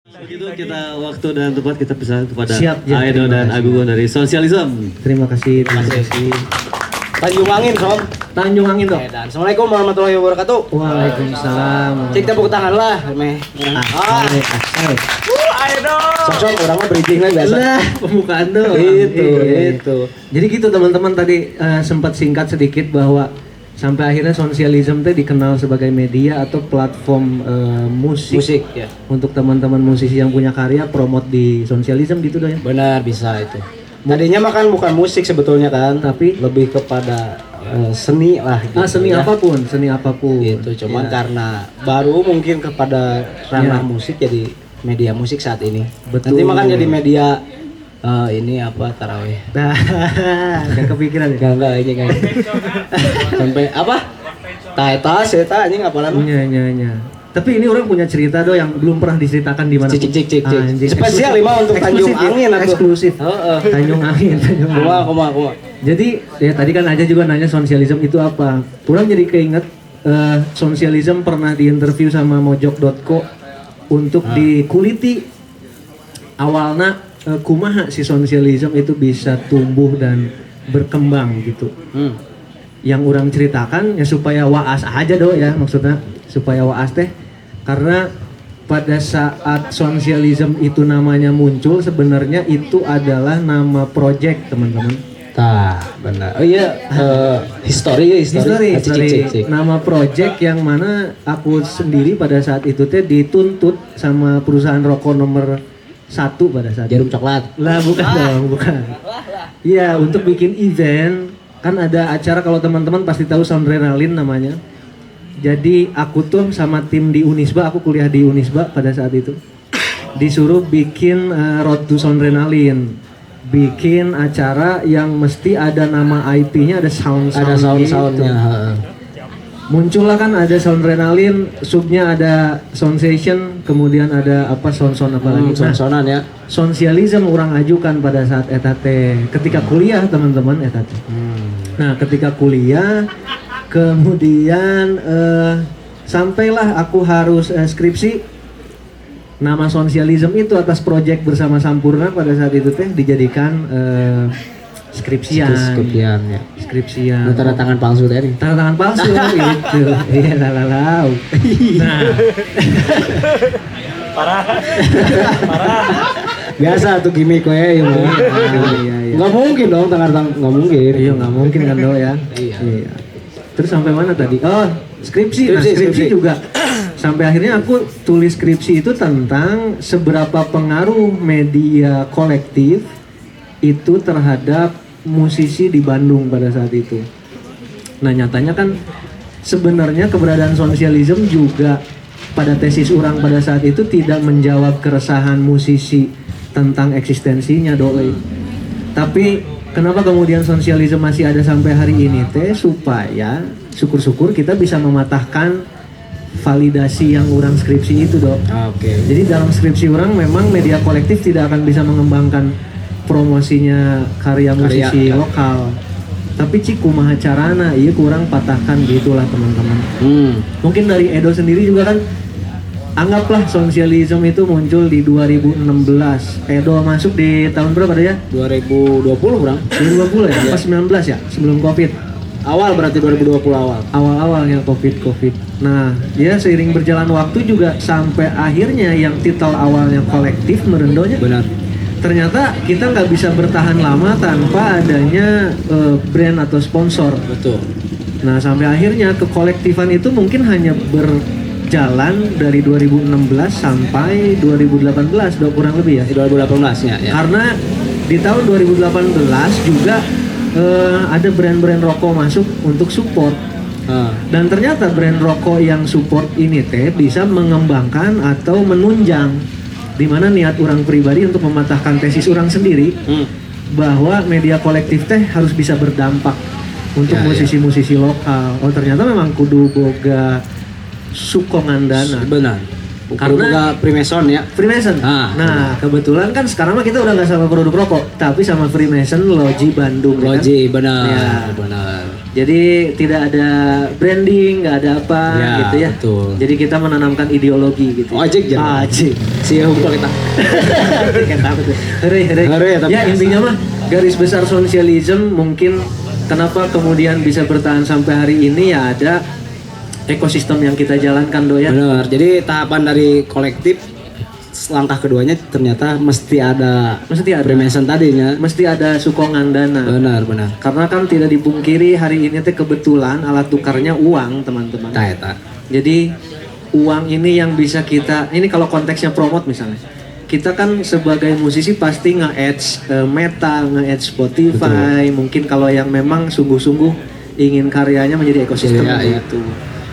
Begitu kita waktu dan tempat kita pesan kepada Siap, ya, Aedo terima dan kasih. Agung dari Sosialism. Terima kasih. Tanjung Angin, Sob. Tanjung Angin dong. Dan Assalamualaikum warahmatullahi wabarakatuh. Waalaikumsalam. Cek tepuk tangan lah, meh. Aedo. Sok-sok orang mah bridging lah biasa. Lah, pembukaan dong. Itu. Jadi gitu teman-teman tadi sempat singkat sedikit bahwa sampai akhirnya Sosialism teh dikenal sebagai media atau platform musik Ya. untuk teman-teman musisi yang punya karya promote di Sosialism gitu dong ya. Benar bisa itu. Tadinya mah kan bukan musik sebetulnya kan, Tapi lebih kepada seni lah gitu. seni ya. apapun, seni apapun. Gitu, cuman Ya. karena baru mungkin kepada ranah Ya. musik jadi media musik saat ini. Betul. Nanti makan jadi media ini apa taraweh. Nah, gak kepikiran ya. Enggak ini kayak. Sampai apa? Ta eta anjing apalan mah. Iya. Tapi ini orang punya cerita do yang belum pernah diceritakan di mana. Cik. Anjing, Spesial eksklusif. lima untuk Tanjung Eksklusif ya? Angin atuh. Eksklusif. Heeh. Tanjung Angin. Kumaha. Jadi ya tadi kan aja juga nanya Sosialism itu apa. Orang jadi keinget Sosialism pernah diinterview sama mojok.co untuk dikuliti awalnya kumaha si Sosialism itu bisa tumbuh dan berkembang gitu. Yang orang ceritakan ya supaya waas aja do ya, maksudnya supaya waas teh karena pada saat Sosialism itu namanya muncul sebenarnya itu adalah nama project teman-teman. Tah, benar. Oh iya, history. Cik. Nama project yang mana aku sendiri pada saat itu teh dituntut sama perusahaan rokok nomor 1 pada saat Jarum itu. coklat. Lah bukan dong, bukan. Iya, untuk bikin event kan ada acara kalau teman-teman pasti tahu Soundrenalin namanya. Jadi aku tuh sama tim di Unisba, aku kuliah di Unisba pada saat itu. Disuruh bikin Road to Soundrenalin. Bikin acara yang mesti ada nama IP-nya, ada Ada soundnya. soundnya. Muncullah kan ada Soundrenalin, subnya ada Sound Session, kemudian ada apa sound apa lagi. Nah, Sound-soundan ya. Sosialism orang ajukan pada saat eta teh ketika kuliah teman-teman eta teh. Nah, ketika kuliah kemudian sampailah aku harus skripsi. Nama Sosialism itu atas proyek bersama Sampurna pada saat itu teh dijadikan skripsian. Ya. Skripsian. Tanda tangan palsu tadi. Tanda tangan palsu gitu. Iya lalau. Nah, Parah. Biasa tuh gimmick we ya. iya. Enggak mungkin dong tangan enggak mungkin. Iya nggak mungkin kan do ya. Iya. Terus sampai mana tadi? Oh skripsi. Nah, skripsi juga. Sampai akhirnya aku tulis skripsi itu tentang seberapa pengaruh media kolektif itu terhadap musisi di Bandung pada saat itu. Nah nyatanya kan sebenarnya keberadaan Sosialism juga pada tesis orang pada saat itu tidak menjawab keresahan musisi tentang eksistensinya doi. Tapi kenapa kemudian Sosialism masih ada sampai hari ini teh supaya syukur-syukur kita bisa mematahkan validasi yang orang skripsi itu dok. Oke. Jadi dalam skripsi orang memang media kolektif tidak akan bisa mengembangkan promosinya karya musisi lokal. Tapi cik kumaha carana, iya kurang patahkan gitulah teman-teman. Mungkin dari Edo sendiri juga kan, anggaplah Sosialism itu muncul di 2016. Edo masuk di tahun berapa ya? 2020 Bang. 2020 ya? Pas 19 ya? Sebelum Covid? Awal berarti 2020 awal. Awal-awalnya Covid. Nah, ya seiring berjalan waktu juga sampai akhirnya yang titel awalnya kolektif merendonya. Benar. Ternyata kita nggak bisa bertahan lama tanpa adanya brand atau sponsor. Betul. Nah, sampai akhirnya kekolektifan itu mungkin hanya berjalan dari 2016 sampai 2018, kurang lebih ya. Di 2018 ya. Karena di tahun 2018 juga ada brand-brand rokok masuk untuk support. Dan ternyata brand rokok yang support ini teh bisa mengembangkan atau menunjang di mana niat orang pribadi untuk mematahkan tesis orang sendiri bahwa media kolektif teh harus bisa berdampak untuk musisi-musisi lokal. Oh ternyata memang kudu boga sukongan dana. Benar. Karena Freemason ya. Freemason. Nah, kebetulan kan sekarang mah kita udah nggak sama produk rokok, tapi sama Freemason Logi Bandung. Logi, ya kan? benar, Ya. benar. Jadi tidak ada branding, nggak ada apa Ya, gitu ya. betul. Jadi kita menanamkan ideologi gitu. Ojek jangan. Ojek. Siapa hukum kita? Hore, hore. Hore, tapi Ya intinya mah garis besar sosialisme mungkin kenapa kemudian bisa bertahan sampai hari ini ya ada ekosistem yang kita jalankan ya. Benar. Jadi tahapan dari kolektif langkah keduanya ternyata mesti ada Freemason tadinya. Mesti ada sukongan dana. Benar, benar. Karena kan tidak dipungkiri hari ini teh kebetulan alat tukarnya uang, teman-teman. Eta. Jadi uang ini yang bisa kita, ini kalau konteksnya promote misalnya, kita kan sebagai musisi pasti nge-ads Meta, nge-ads Spotify, mungkin kalau yang memang sungguh-sungguh ingin karyanya menjadi ekosistem Iya, gitu.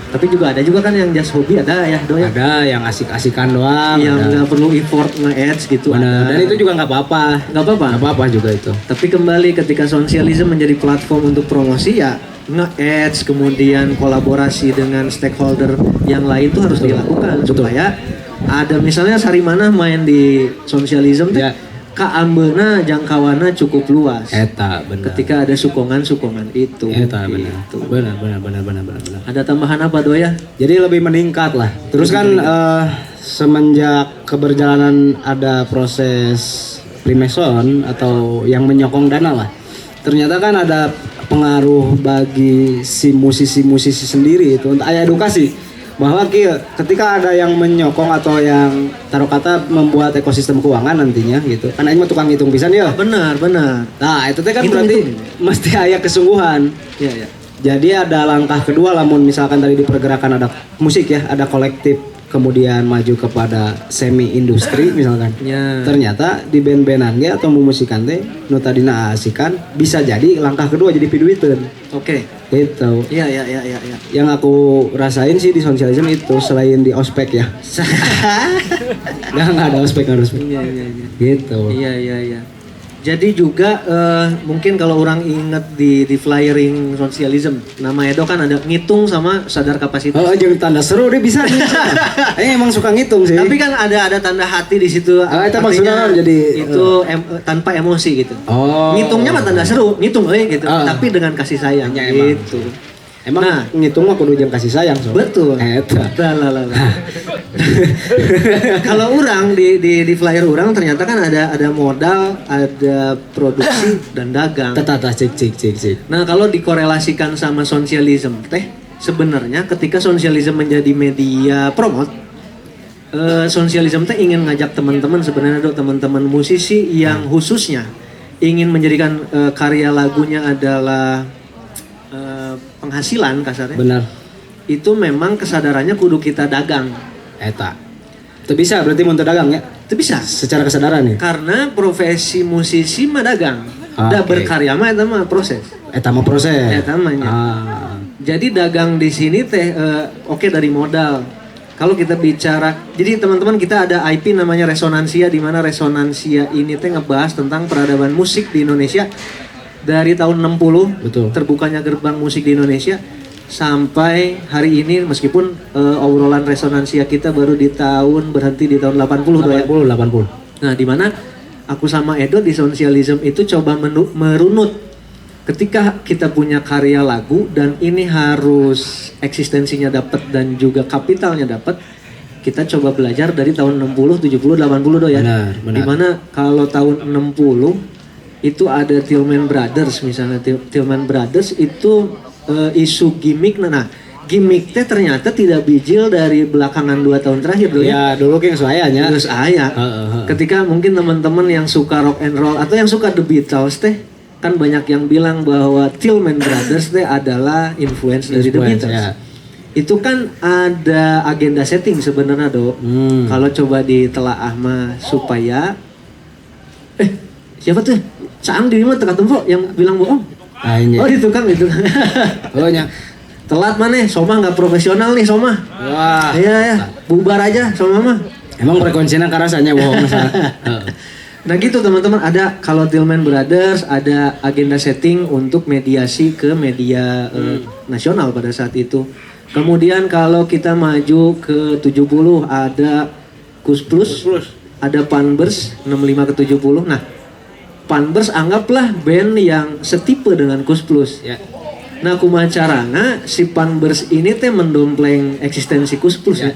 Tapi juga ada juga kan yang just hobi ada ya Do ya. Ada yang asik-asikan doang. Yang ada. nggak perlu effort nge-ads gitu. Benar. ada. Dan itu juga nggak apa-apa. Nggak apa-apa. Nggak apa-apa juga itu. Tapi kembali ketika sosialisme menjadi platform untuk promosi ya nge-ads kemudian kolaborasi dengan stakeholder yang lain itu harus dilakukan supaya ada misalnya Sarimana main di sosialisme Ya. kaambeuna jangkauannya cukup luas. Eta benar. Ketika ada sukongan itu. Eta benar. Gitu. Benar. Ada tambahan apa Doya? Jadi lebih meningkat lah. Terus kan semenjak keberjalanan ada proses Freemason atau yang menyokong dana lah. Ternyata kan ada pengaruh bagi si musisi-musisi sendiri itu untuk edukasi bahwa ketika ada yang menyokong atau yang taruh kata membuat ekosistem keuangan nantinya gitu. Karena ini mah tukang hitung pisan ya. Benar. Nah, itu teh kan Hitung, berarti hitung. mesti aya kesungguhan. Iya. Jadi ada langkah kedua lamun misalkan tadi di pergerakan ada musik ya, ada kolektif kemudian maju kepada semi industri misalkan. Ya. Ternyata di band-bandan ge atau memusikan teh nu tadina asikan bisa jadi langkah kedua jadi piduiteun. Oke. Gitu. Iya. Yang aku rasain sih di sosialisme itu selain di ospek ya. Nggak ada ospek. Iya. Gitu. Iya. Jadi juga mungkin kalau orang ingat di flyering sosialisme, nama Edo kan ada ngitung sama sadar kapasitas. Oh, jeung tanda seru deh bisa. Emang suka ngitung sih. Tapi kan ada tanda hati di situ. Itu artinya maksudnya jadi itu tanpa emosi gitu. Oh. Ngitungnya mah tanda seru, ngitung gitu. Tapi dengan kasih sayang Ya, emang. gitu. Emang Nah. ngitung mah kudu jeung kasih sayang so. Betul. Eta. Lah. Kalau orang di flyer orang ternyata kan ada modal, ada produksi dan dagang. Tata cik. Nah kalau dikorelasikan sama sosialisme teh sebenarnya ketika sosialisme menjadi media promote, sosialisme teh ingin ngajak teman-teman sebenarnya teman-teman musisi yang khususnya ingin menjadikan karya lagunya adalah penghasilan kasarnya. Benar. Itu memang kesadarannya kudu kita dagang. Eta. Itu bisa berarti mun teu dagang ya. Itu bisa. Secara kesadaran ya. Karena profesi musisi mah dagang. Da Oke. berkarya mah eta mah proses. Eta mah proses. Eta mah nya. Jadi dagang di sini teh oke dari modal. Kalau kita bicara, jadi teman-teman kita ada IP namanya Resonansia, di mana Resonansia ini teh ngebahas tentang peradaban musik di Indonesia dari tahun 60. Betul. Terbukanya gerbang musik di Indonesia sampai hari ini meskipun obrolan Resonansia kita baru berhenti di tahun 80 ya. 80. Nah, di mana aku sama Edo di sosialisme itu coba merunut ketika kita punya karya lagu dan ini harus eksistensinya dapat dan juga kapitalnya dapat, kita coba belajar dari tahun 60, 70, 80 do ya. Benar. Dimana kalau tahun 60 itu ada Tillman Brothers misalnya. Tillman Brothers itu isu gimmick. Nah gimmick teh ternyata tidak bijil dari belakangan 2 tahun terakhir do Ya ya. dulu ge soayanya. Terus aya. Ketika mungkin teman-teman yang suka rock and roll atau yang suka The Beatles teh kan banyak yang bilang bahwa Tillman Brothers teh adalah influence dari The Beatles. Ya. Itu kan ada agenda setting sebenarnya do. Kalau coba ditelaah mah supaya siapa tuh? Saang di mah teka tempo yang bilang bohong. Akhirnya. Oh itu kan itu. Oh nya. Telat mana? Soma nggak profesional nih Soma. Wah. Iya ya, bubar aja Soma mah. Emang frekuensinya karasanya bohong. Nah gitu teman-teman, ada kalau Tillman Brothers ada agenda setting untuk mediasi ke media nasional pada saat itu. Kemudian kalau kita maju ke 70 ada Kus Plus, ada Panbers 65 ke 70. Nah, Panbers anggaplah band yang setipe dengan Kus Plus. Ya. Nah, kumaha carana si Panbers ini teh mendompleng eksistensi Kus Plus ya.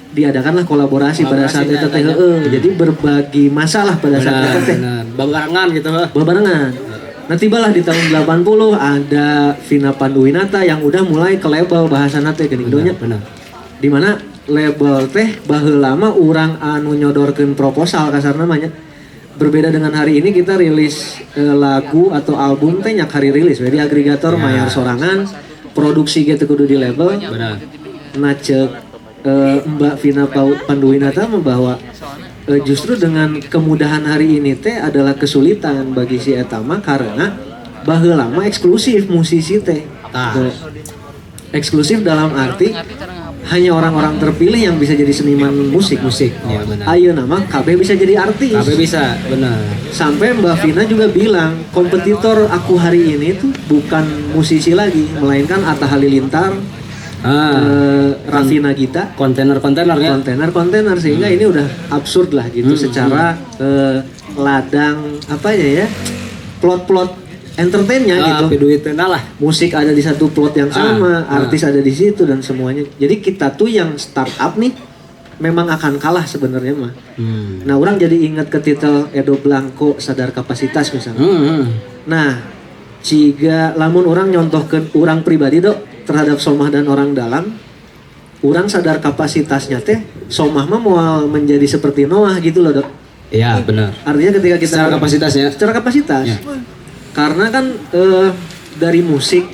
Diadakanlah kolaborasi pada saat itu teh jadi berbagi masalah pada saat itu teh. Babarengan gitu lah. Babarengan. Nah, tibalah di tahun 80 ada Vina Panduwinata yang udah mulai ke label bahasana teh geuning donya. Benar. Di mana label teh baheula lama urang anu nyodorkeun proposal kasar namanya. Berbeda dengan hari ini kita rilis lagu atau album teh nyak hari rilis we di agregator mayar sorangan, produksi gitu kudu di label. Benar. Nah, cek Mbak Vina Panduwinata membawa justru dengan kemudahan hari ini teh adalah kesulitan bagi si etama karena baheula lama eksklusif musisi teh. Eksklusif dalam arti hanya orang-orang terpilih yang bisa jadi seniman musik. Ya, benar. Ayo nama KB bisa jadi artis. KB bisa, benar. Sampai Mbak Vina juga bilang kompetitor aku hari ini tuh bukan musisi lagi, melainkan Atta Halilintar, Raffi Nagita, Kontainer ya. kontainer sehingga ini udah absurd lah gitu secara ladang apa ya plot entertainnya gitu. Duitnya lah. Musik ada di satu plot yang sama, artis ada di situ dan semuanya. Jadi kita tuh yang startup nih memang akan kalah sebenarnya mah. Nah, orang jadi ingat ke titel Edo Blanco sadar kapasitas misalnya. Nah, jika lamun orang nyontohkeun orang pribadi dok terhadap somah dan orang dalam, orang sadar kapasitasnya teh somah mah mau menjadi seperti Noah gitu loh dok. Iya benar. Artinya ketika kita secara kapasitasnya. Secara kapasitas. Ya. Karena kan dari musik,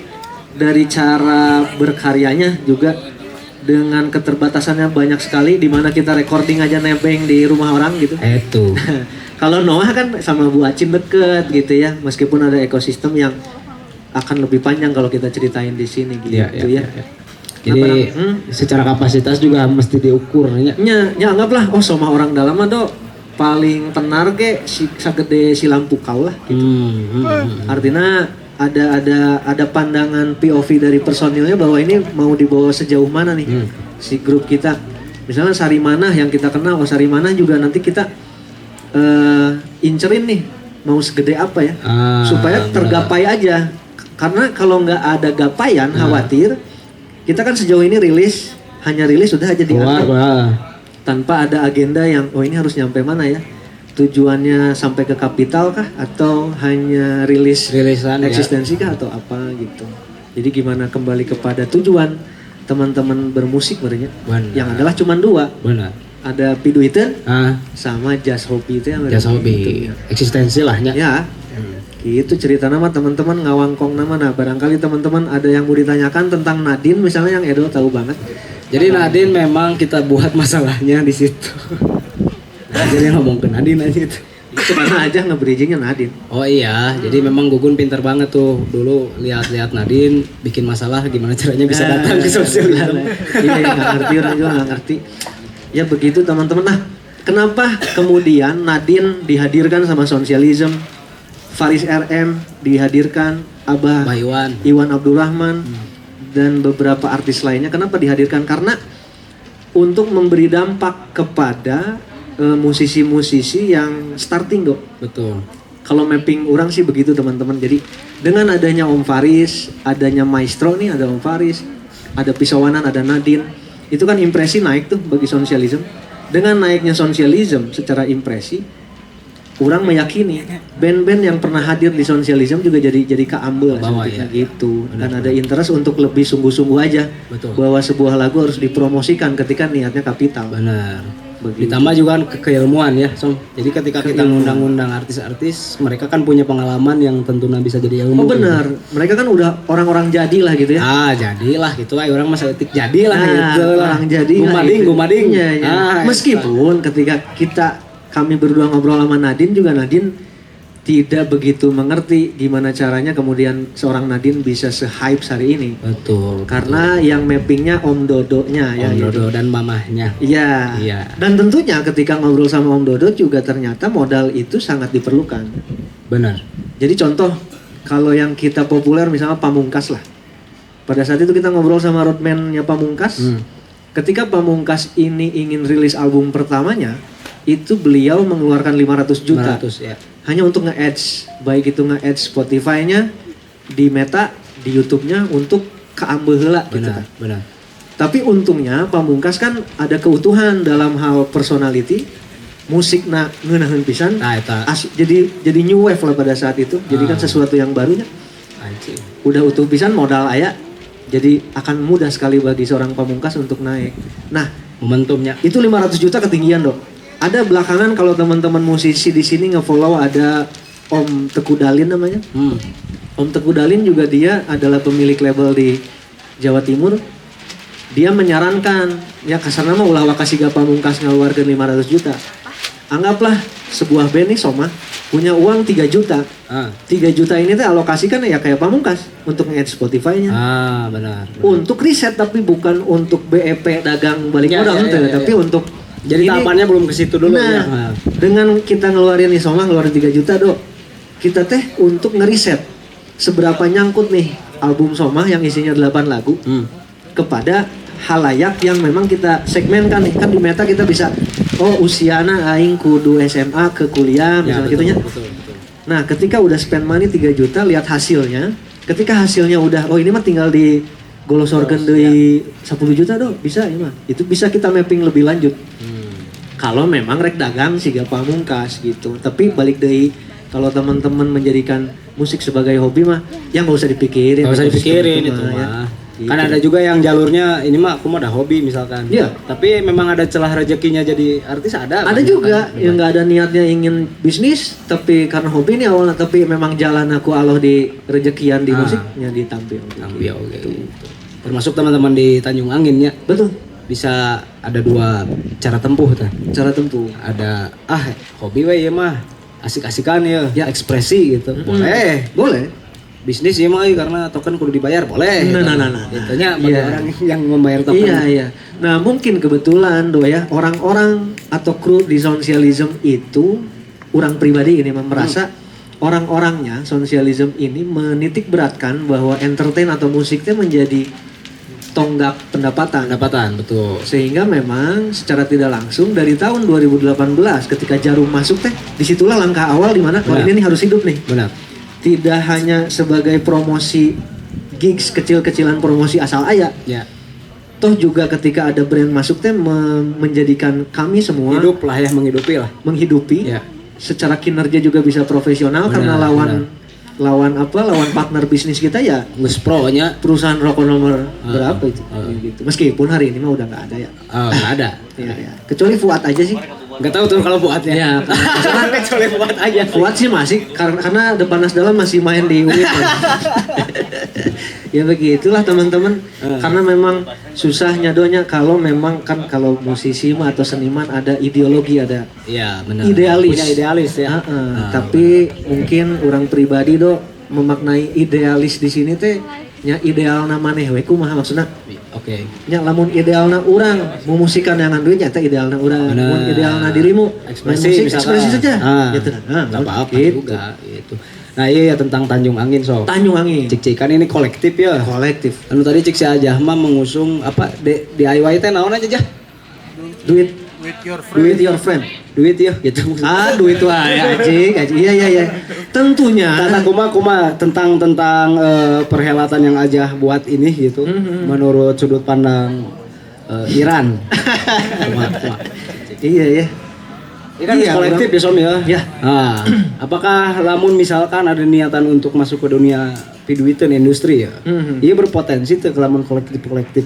dari cara berkaryanya juga dengan keterbatasannya banyak sekali di mana kita recording aja nebeng di rumah orang gitu. Itu. Kalau Noah kan sama Bu Acin deket gitu ya, meskipun ada ekosistem yang akan lebih panjang kalau kita ceritain di sini gitu ya. Jadi secara kapasitas juga mesti diukur ya. Ya anggaplah sama orang dalam mah dok paling tenar ke sagede si lampu kau lah gitu. Artinya ada pandangan POV dari personilnya bahwa ini mau dibawa sejauh mana nih si grup kita. Misalnya Sarimana yang kita kenal, Sarimana juga nanti kita incerin nih mau segede apa ya supaya tergapai aja. Karena kalau nggak ada gapaian khawatir kita kan sejauh ini hanya rilis sudah aja dianggap tanpa ada agenda yang ini harus nyampe mana ya, tujuannya sampai ke kapital kah atau hanya rilisan eksistensi kah atau apa gitu. Jadi gimana kembali kepada tujuan teman-teman bermusik sebenarnya yang adalah cuma dua. Ada Piduiten sama Jazz Hobi itu yang Jazz Hobi eksistensi lah ya. Gitu cerita nama teman-teman ngawangkong nama. Nah barangkali teman-teman ada yang mau ditanyakan tentang Nadine misalnya yang Edo tahu banget. Jadi Nadine memang kita buat masalahnya di situ. Jadi ngomong ke Nadine aja itu. Cuma aja nge-bridgingnya Nadine. Oh iya, jadi memang Gugun pintar banget tuh. Dulu lihat-lihat Nadine bikin masalah gimana caranya bisa datang ke sosialisme. Iya nggak ngerti, orang juga nggak ngerti. Ya begitu teman-teman. Nah kenapa kemudian Nadine dihadirkan sama Sosialism? Faris RM dihadirkan, Abah Iwan Abdurrahman dan beberapa artis lainnya. Kenapa dihadirkan? Karena untuk memberi dampak kepada musisi-musisi yang starting dok. Betul. Kalau mapping orang sih begitu teman-teman. Jadi dengan adanya Om Faris, adanya Maestro nih, ada Om Faris, ada Pisauanan, ada Nadine, itu kan impresi naik tuh bagi Sosialism. Dengan naiknya Sosialism secara impresi, orang meyakini band-band yang pernah hadir di Sosialism juga jadi keambil gitu. Dan ada interest untuk lebih sungguh-sungguh aja. Betul. Bahwa sebuah lagu harus dipromosikan ketika niatnya kapital. Benar. Ditambah juga kan keilmuan ya, Som. Jadi ketika kita ngundang-undang artis-artis, mereka kan punya pengalaman yang tentunya bisa jadi ilmu. Oh benar. Gitu. Mereka kan udah orang-orang jadi lah gitu ya. Jadilah gitu orang masa etik jadilah gitu. Orang jadi gumading. Meskipun ketika kami berdua ngobrol sama Nadine juga Nadine tidak begitu mengerti gimana caranya kemudian seorang Nadine bisa se-hype hari ini. Betul. Karena yang mappingnya Om Dodo-nya ya. Om gitu. Dodo dan mamahnya. Iya. Iya. Dan tentunya ketika ngobrol sama Om Dodo juga ternyata modal itu sangat diperlukan. Benar. Jadi contoh kalau yang kita populer misalnya Pamungkas lah. Pada saat itu kita ngobrol sama roadman-nya Pamungkas. Ketika Pamungkas ini ingin rilis album pertamanya, itu beliau mengeluarkan 500 juta. 500 ya. Hanya untuk nge-ads, baik itu nge-ads Spotify-nya, di Meta, di YouTube-nya untuk keambil heula gitu Benar, kan. benar. Tapi untungnya Pamungkas kan ada keutuhan dalam hal personality, musik ngeunaheun pisan. Nah, eta Jadi new wave lah pada saat itu. Jadi kan sesuatu yang barunya. anjing. Udah utuh pisan modal aya. Jadi akan mudah sekali bagi seorang Pamungkas untuk naik. Nah, Momentumnya. itu 500 juta ketinggian, Dok. Ada belakangan kalau teman-teman musisi di sini nge-follow ada Om Teguh Dalin namanya. Om Teguh Dalin juga dia adalah pemilik label di Jawa Timur. Dia menyarankan, ya kasarnya mah ulah wakasiga Pamungkas ngeluarkeun 500 juta. Anggaplah sebuah band nih Soma punya uang 3 juta. 3 juta ini teh alokasikan ya kayak Pamungkas untuk nge-add Spotify-nya. Benar. Untuk riset tapi bukan untuk BEP dagang balik Ya, modal ya, tapi ya. untuk Jadi ini- tahapannya belum ke situ dulu ya. dengan kita ngeluarin nih Soma ngeluarin 3 juta, Dok. Kita teh untuk ngeriset seberapa nyangkut nih album Soma yang isinya 8 lagu kepada halayak yang memang kita segmenkan nih. Kan di Meta kita bisa usiana aing kudu SMA ke kuliah misalnya betul, gitunya. betul. Nah, ketika udah spend money 3 juta lihat hasilnya, ketika hasilnya udah ini mah tinggal di golosorkeun deui 10 juta, Dok. Bisa ini mah. Itu bisa kita mapping lebih lanjut. Kalau memang rek dagang siga Pamungkas gitu. Tapi balik deui kalau teman-teman menjadikan musik sebagai hobi mah yang nggak usah dipikirin. Gak usah dipikirin Ekosistem itu mah. ya. Gitu. Kan ada juga yang jalurnya ini mah aku mah udah hobi misalkan. Iya. Tapi memang ada celah rezekinya jadi artis ada. Ada banyak juga kan. yang nggak ada niatnya ingin bisnis tapi karena hobi nih awalnya tapi memang jalan aku Allah di rezekian di musiknya ditampil. Tampil gitu. Termasuk teman-teman di Tanjung Angin ya. Betul. Bisa ada 2 cara tempuh tah. Cara tempuh. Ada hobi we ya mah asik-asikan ya, ekspresi gitu. Boleh. Bisnis ya mah karena token kudu dibayar boleh. Nah. Itunya bagi Iya. orang yang membayar token. Iya. Nah mungkin kebetulan ya orang-orang atau kru di Sosialism itu orang pribadi ini merasa orang-orangnya Sosialism ini menitik beratkan bahwa entertain atau musiknya menjadi tonggak pendapatan. Betul. Sehingga memang secara tidak langsung dari tahun 2018 ketika Jarum masuk disitulah langkah awal di mana ini nih harus hidup nih. Benar. Tidak hanya sebagai promosi gigs kecil-kecilan promosi asal aya. Ya. Toh juga ketika ada brand masuk menjadikan kami semua Hidup lah ya, menghidupi lah. menghidupi. Ya. Secara kinerja juga bisa profesional karena lawan partner bisnis kita ya Gus Pro nya. perusahaan rokok nomor berapa itu. Gitu. Meskipun hari ini mah udah nggak ada ya. Nggak ada. Ya. Kecuali Fuad aja sih. Nggak tahu tuh kalau buatnya. Ya, Kecuali buat aja. Fuad sih masih karena Depanas Dalam masih main di UIN. Ya begitulah teman-teman. Karena memang susahnya doanya kalau memang kan kalau musisi mah atau seniman ada ideologi, ada Iya, benar. idealis. Punya idealis ya. Tapi mungkin orang pribadi memaknai idealis di sini teh nya idealna maneh we kumaha maksudna. Oke. Nya lamun idealna urang memusikan yang duit nya teh idealna urang. Benar. Mun idealna dirimu main musik ekspresi saja. Gitu. Nggak apa-apa gitu. juga gitu. Nah iya tentang Tanjung Angin so. Tanjung Angin. Cik kan ini kolektif ya. Kolektif. Anu tadi Cik si Ajah mah mengusung apa DIY teh naon aja Jah? Duit with your friend. Duit ya gitu. Duit wae anjing. Iya. Tentunya. Tata kuma tentang perhelatan yang Ajah buat ini gitu. Menurut sudut pandang Iran. Iya. Ini kan kolektif ya Som ya. Ya. Nah, apakah lamun misalkan ada niatan untuk masuk ke dunia piduitan industri ya? Iya berpotensi tuh lamun kolektif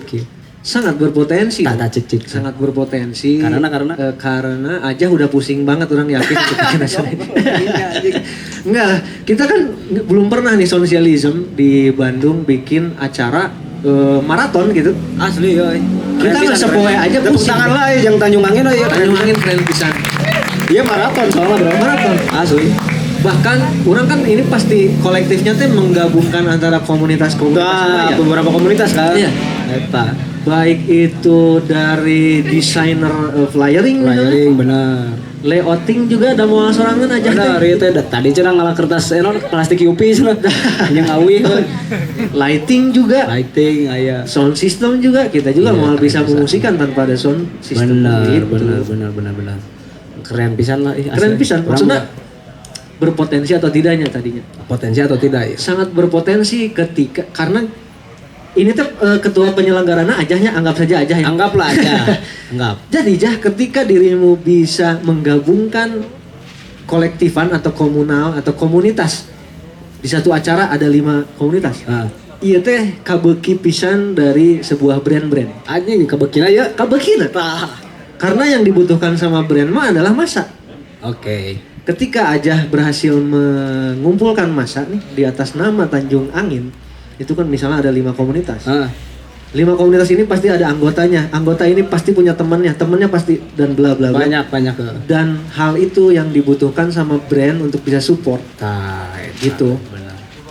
gitu. Sangat berpotensi. Tata cik. Sangat berpotensi. Karena aja udah pusing banget orang yakin untuk bikin acara ini. Enggak, kita kan belum pernah nih Sosialism di Bandung bikin acara maraton gitu. Asli ya. Kita nggak sepoe aja tepuk pusing. tangan lah yang Tanjung Angin ya. Tanjung Angin keren pisan. Iya maraton soalnya bro. Maraton. Asli. Bahkan orang kan ini pasti kolektifnya teh menggabungkan antara komunitas-komunitas Udah ya. beberapa komunitas kan. Iya. Eta. Baik itu dari desainer flyering, Layering benar. layouting juga ada mau sorangan aja Benar teh. itu tadi cenah ngalah kertas plastik UPS lah. Yang awi kan. Lighting juga, Lighting aya. sound system juga kita juga Iya, mau bisa bisa. mengusikan tanpa ada sound system. Benar, gitu. benar. Keren pisan lah. Keren pisan. Maksudnya berpotensi atau tidaknya tadinya. potensi atau tidak ya? Sangat berpotensi ketika karena ini tuh ketua penyelenggaranya Ajahnya, anggap saja Ajah ya. Anggaplah aja. Anggap. Jadi Jah, ketika dirimu bisa menggabungkan kolektifan atau komunal atau komunitas di satu acara ada 5 komunitas. Nah, Iya teh kabeki pisan dari sebuah brand-brand. anjing kebekin aja. Kabekina. Karena yang dibutuhkan sama brand mah adalah masa. Oke. Ketika Ajah berhasil mengumpulkan masa nih di atas nama Tanjung Angin, itu kan misalnya ada 5 komunitas. Ah, 5 komunitas ini pasti ada anggotanya. Anggota ini pasti punya temannya pasti dan bla bla bla. banyak ke. Dan hal itu yang dibutuhkan sama brand untuk bisa support. Gitu. Benar.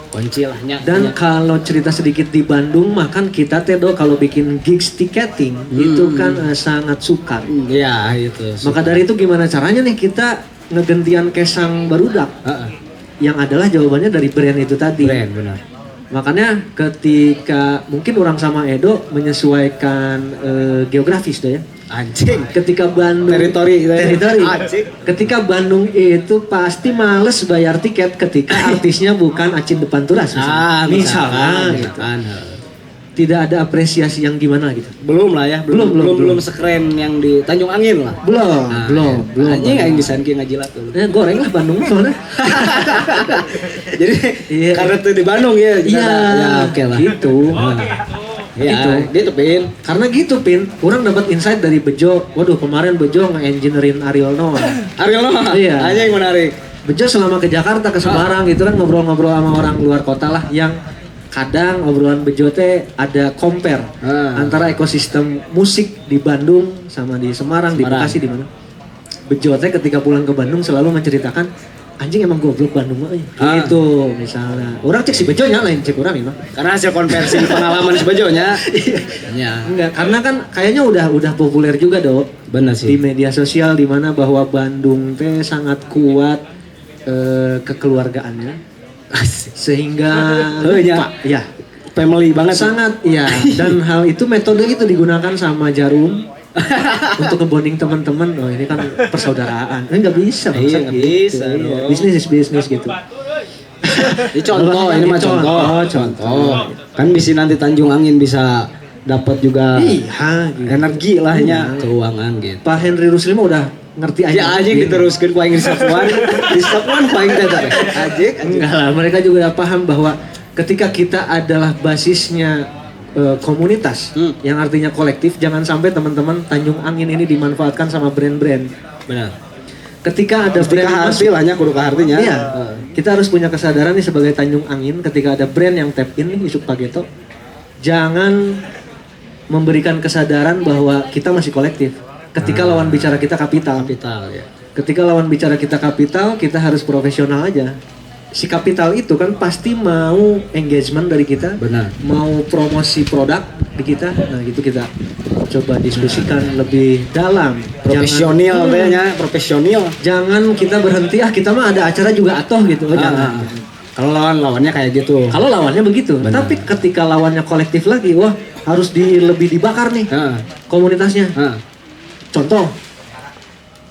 Kunci lah nya. Dan kalau cerita sedikit di Bandung, makan kita tedo kalau bikin gigs ticketing itu kan sangat sukar. Iya, itu. Maka dari itu gimana caranya nih kita ngegentian kesang barudak? Heeh. Yang adalah jawabannya dari brand itu tadi. Brand benar. Makanya ketika mungkin orang sama Edo menyesuaikan geografis tuh ya. Anjing. Ketika Bandung Teritori gitu ya. teritori. Anjing. Ketika Bandung itu pasti males bayar tiket ketika artisnya bukan Acin Depan Turas misalnya. Misalnya gitu. misalkan. Tidak ada apresiasi yang gimana gitu. Belum lah ya, Belum. belum sekeren yang di Tanjung Angin lah. Belum, Nah, belum. Anjing aing bisa ngajilat tuh. Goreng lah Bandung soalnya. Jadi Iya. karena tuh di Bandung ya. Iya, Ya oke lah. Gitu. Ya, Gitu. gitu Pin. Karena gitu Pin, orang dapat insight dari Bejo. Waduh, kemarin Bejo nge-engineerin Ariel Noah. Ariel Noah. Iya. Anjing menarik. Bejo selama ke Jakarta ke Semarang gitu kan ngobrol-ngobrol sama orang luar kota lah yang kadang obrolan Bejo teh ada compare antara ekosistem musik di Bandung sama di Semarang. Di Bekasi di mana. Bejo teh ketika pulang ke Bandung selalu menceritakan anjing emang goblok Bandung mah gitu misalnya. Orang cek si Bejo nya lain cek orang emang. Karena hasil konversi pengalaman sebajonya. Iya. Enggak, karena kan kayaknya udah populer juga dok Benar di sih. media sosial di mana bahwa Bandung teh sangat kuat kekeluargaannya sehingga lupa ya Family banget. sangat ya dan hal itu metode itu digunakan sama Jarum untuk ngebonding teman-teman. Oh ini kan persaudaraan nggak bisa Iya, maksud nggak gitu. bisa Iya, dong. bisnis is bisnis gitu. Ini contoh, ini mah contoh. Kan bisa nanti Tanjung Angin bisa dapat juga Iya gitu. energi lahnya keuangan gitu. Pak Henry Ruslim udah ngerti Ya aja diteruskan ku aing di Sapuan. Di Sapuan ku aing teh teh. Ajik. Enggak lah, mereka juga udah paham bahwa ketika kita adalah basisnya komunitas yang artinya kolektif, jangan sampai teman-teman Tanjung Angin ini dimanfaatkan sama brand-brand. Benar. Ketika ada Ketika brand harti lahnya kudu kahartinya. iya, kita harus punya kesadaran nih sebagai Tanjung Angin ketika ada brand yang tap in nih Isuk Pageto, jangan memberikan kesadaran bahwa kita masih kolektif. Ketika lawan bicara kita kapital. Kapital ya. Ketika lawan bicara kita kapital, kita harus profesional aja. Si kapital itu kan pasti mau engagement dari kita, Benar. mau promosi produk di kita. Nah, itu kita coba diskusikan lebih dalam. Profesional kayaknya, profesional. Jangan kita berhenti kita mah ada acara juga atoh gitu. Oh, jangan. Kalau lawannya kayak gitu. Kalau lawannya begitu. Benar. Tapi ketika lawannya kolektif lagi, wah harus lebih dibakar nih komunitasnya. Contoh,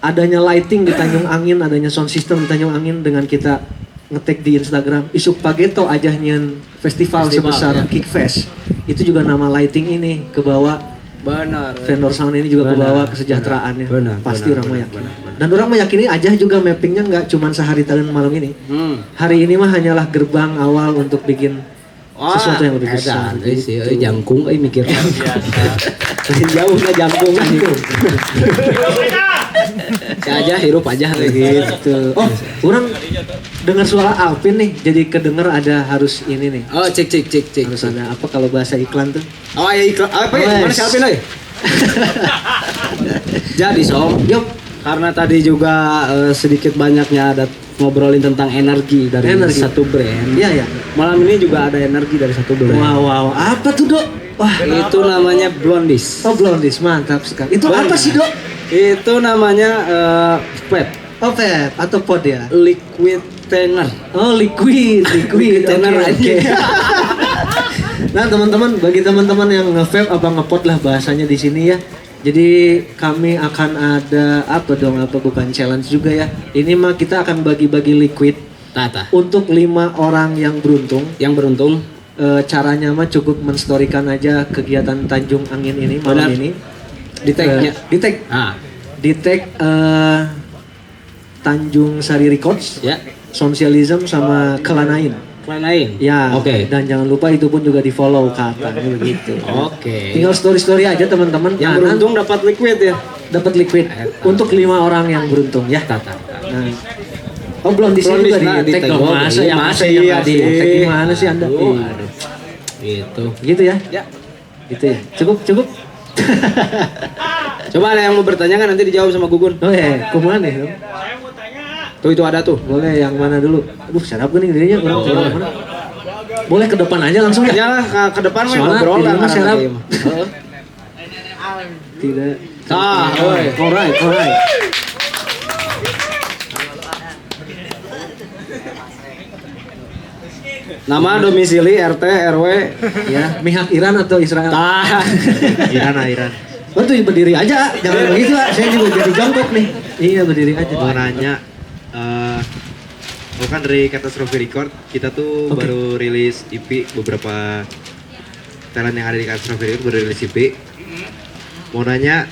adanya lighting di Tanjung Angin, adanya sound system di Tanjung Angin dengan kita ngetek di Instagram, Isuk Pageto ajahnya festival sebesar ya. Kickfest. Itu juga nama lighting ini ke bawah. Benar. Vendor sound ini juga ke bawah kesejahteraannya. Benar, Pasti benar, orang benar, meyakini. benar, benar. Dan orang meyakini Ajah juga mappingnya nggak cuma sehari tahun malam ini. Hari ini mah hanyalah gerbang awal untuk bikin sesuatu yang lebih besar. Sih, jangkung mikir. Jauh lah jangkung gitu. Si aja hirup aja Gitu. Oh, orang dengar suara Alvin nih, jadi kedenger ada harus ini nih. Oh, cek. Harus ada apa kalau bahasa iklan tuh? Oh, ya iklan. Apa ya? Mana si Alvin euy? Jadi, Som, Yuk. karena tadi juga sedikit banyaknya ada ngobrolin tentang energi dari Energi. satu brand. Iya ya. Malam ini juga ada energi dari satu brand. Wow, apa tuh Dok? Wah, Itu namanya Blondies. oh Blondies, mantap sekali. Itu apa sih Dok? Itu namanya vape, Oh vape atau pod ya? liquid thinner. Oh liquid. Tenor Oke, aja. oke. Nah teman-teman, bagi teman-teman yang nge-vape apa nge-pod lah bahasanya di sini ya. Jadi kami akan ada apa bukan challenge juga ya. Ini mah kita akan bagi-bagi liquid Tata. untuk 5 orang yang beruntung. Yang beruntung Caranya mah cukup menstorikan aja kegiatan Tanjung Angin ini malam Benar. ini. di tag-nya. Di tag. Ah, Di tag Tanjung Sari Records, ya. Sosialism sama Kelanain. Lain. Ya, Oke. dan jangan lupa itu pun juga di follow katanya begitu. Oke. Tinggal story aja teman-teman. Yang Nah, beruntung dapat liquid ya. dapat liquid untuk 5 orang yang beruntung ya. Tata. Nah. Oh belum di sini juga Blondies, di tag dong. Masa yang masih yang iya di sih. tag gimana sih Anda? Aduh, Iya. aduh. Gitu. Gitu ya? Ya. Gitu ya. Cukup. Coba ada yang mau bertanya kan nanti dijawab sama Gugun. Oh ya, kemana ya? Tuh itu ada tuh. Boleh yang mana dulu? Aduh, sarap gini dirinya orang mana? Boleh ke depan aja langsung ya? Nyala ke depan mah Soalnya ngobrol di lah rumah karena serap. game. Heeh. Tidak. Ah, oi. Alright. Nama, domisili, RT, RW. Ya, mihak Iran atau Israel? Tah. Iran. Oh tuh berdiri aja, jangan begitu lah. Saya juga jadi jongkok nih. Iya berdiri aja. Mau nanya, bukan dari Catastrophe Record, kita tuh Oke. baru rilis EP, beberapa talent yang ada di Catastrophe Record baru rilis EP. Mau nanya,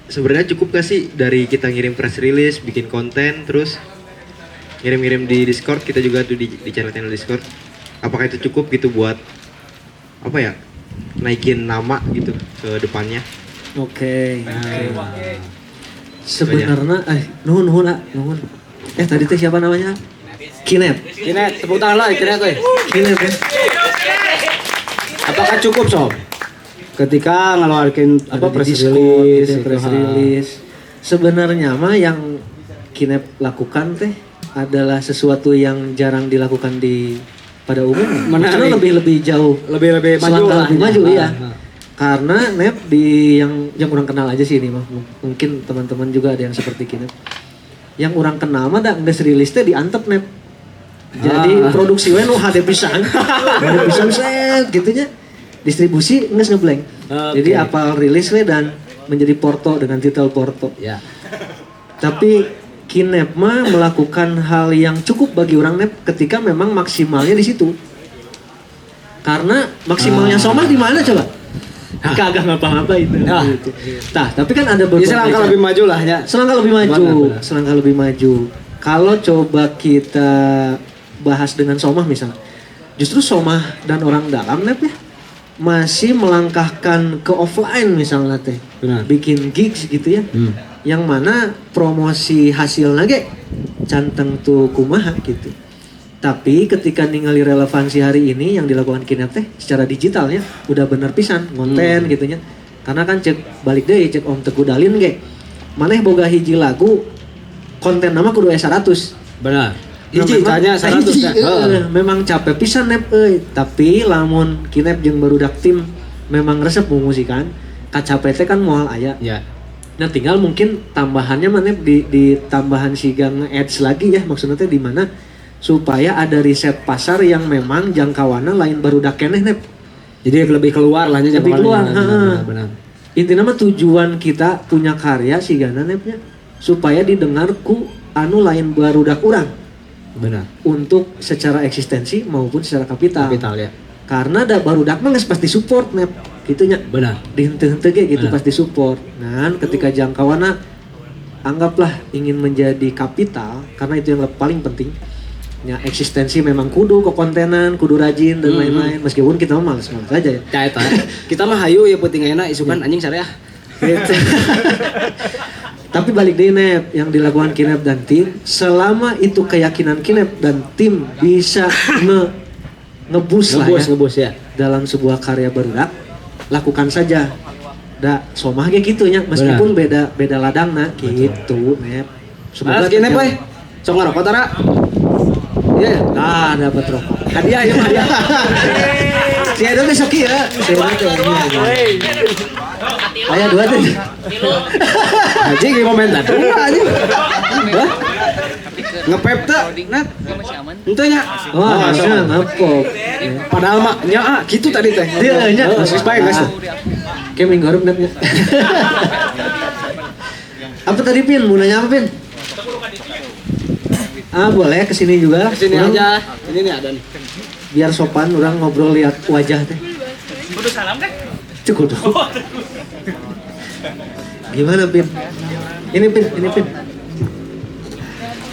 sebenarnya cukup gak sih dari kita ngirim press release, bikin konten, terus ngirim-ngirim di Discord, kita juga tuh di channel Discord. Apakah itu cukup gitu buat apa ya, naikin nama gitu ke depannya? Oke. Sebenarnya, nuhun. Tadi teh siapa namanya? Kinep. Kinet, tepuk tangan lah, Kinet tuh. Kinep ya. Apakah cukup sob? Ketika ngeluarin Ada apa di press Discord, release, gitu, gitu, press ha. release. Sebenarnya mah yang Kinep lakukan teh adalah sesuatu yang jarang dilakukan pada umumnya. Menarik. Maksudnya lebih jauh, lebih maju selangkah lah. lebih maju ya. Ha. Karena Nep di yang orang kenal aja sih ini mah. Mungkin teman-teman juga ada yang seperti Kinep. Yang orang kenal mah da geus rilis teh diantep Nep. Jadi produksi we nu hade pisan. Hade pisan set gitunya. Distribusi geus ngeblank. Oke. Jadi apal rilis we dan menjadi Porto dengan titel Porto. Ya. Tapi Kinep mah melakukan hal yang cukup bagi orang Nep ketika memang maksimalnya di situ. Karena maksimalnya Somah di mana coba? Kagak ngapa-ngapa itu. Ah. Gitu. Nah, tapi kan ada Jadi beberapa selangkah lebih maju lah ya. selangkah lebih maju, Benar. selangkah lebih maju. Kalau coba kita bahas dengan Somah misalnya, justru Somah dan orang dalam Nep ya masih melangkahkan ke offline misalnya teh, Benar. bikin gigs gitu ya. Yang mana promosi hasilnya ge canteng tuh kumaha gitu. Tapi ketika ningali relevansi hari ini yang dilakukan Kinep teh secara digitalnya udah bener pisan konten gitunya. Karena kan cek balik deh cek Om Teguh Dalin ge. Maneh boga hiji lagu konten nama kudu 100. Benar. Nah, Hiji memang- tanya 100 hiji, dah. memang capek pisan Nep tapi lamun Kinep jeung barudak tim memang resep musikan kacapek teh kan moal aya. Ya. Nah tinggal mungkin tambahannya mana di tambahan si gang ads lagi ya maksudnya teh di mana supaya ada riset pasar yang memang jangkauannya lain barudak keneh Nep. Jadi lebih keluar lah nya Lebih keluar, Benar, benar. Intinya mah tujuan kita punya karya si gana Nepnya supaya didengar ku anu lain barudak urang Benar. untuk secara eksistensi maupun secara kapital. Kapital ya. Karena ada barudak mah geus pasti support Nep gitunya. Benar. Dihenteu-henteu ge gitu Benar. pasti support. Nah, ketika jangkauannya anggaplah ingin menjadi kapital karena itu yang paling penting. Ya eksistensi memang kudu kontenan, kudu rajin dan lain-lain. Meskipun kita mah males-males aja ya. Kayak eta. Kita mah hayu ya penting enak isukan anjing sareah. Gitu. Tapi balik deh Nep, yang dilakukan Kinep dan tim, selama itu keyakinan Kinep dan tim bisa ngebus lah ya Ngebus ya. dalam sebuah karya barudak, lakukan saja. Da somah ge gitu nya, meskipun beda ladangna gitu Nep. Mas Kinep terjawab. Sok ngerokok tara. Iya. Ah, dapat rokok. Hadiah ya hadiah. Si Edo besok ya. Si Edo teh. Aya dua teh. Haji ge komentar. Aja. Hah? Ngepep teh. Nat. Henteu nya. Wah, asa ngapop. Padahal mah nya kitu tadi teh. Dia nya Geus bae geus. Kayak minggu harap netnya. Apa tadi Pin? Mau nanya apa Pin? Ah boleh kesini juga. Kesini Orang aja. Ini nih ada nih. biar sopan orang ngobrol lihat wajah teh. Kudu salam kan? Cukup dong. Gimana Pin? Ini Pin.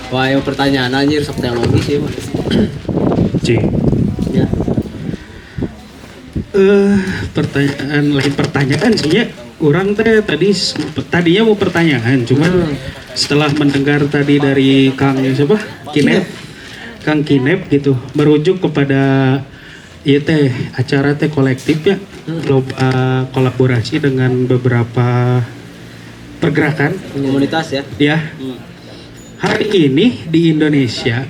Wah, yang pertanyaan anjir sok teologi sih mah. Cing. Ya. Pertanyaan lain pertanyaan sih ya. Orang tadinya mau pertanyaan, cuman setelah mendengar tadi dari Kang siapa? Kang Kinep gitu, merujuk kepada ya teh acara teh kolektif ya, kolaborasi dengan beberapa pergerakan Komunitas ya. ya. Hari ini di Indonesia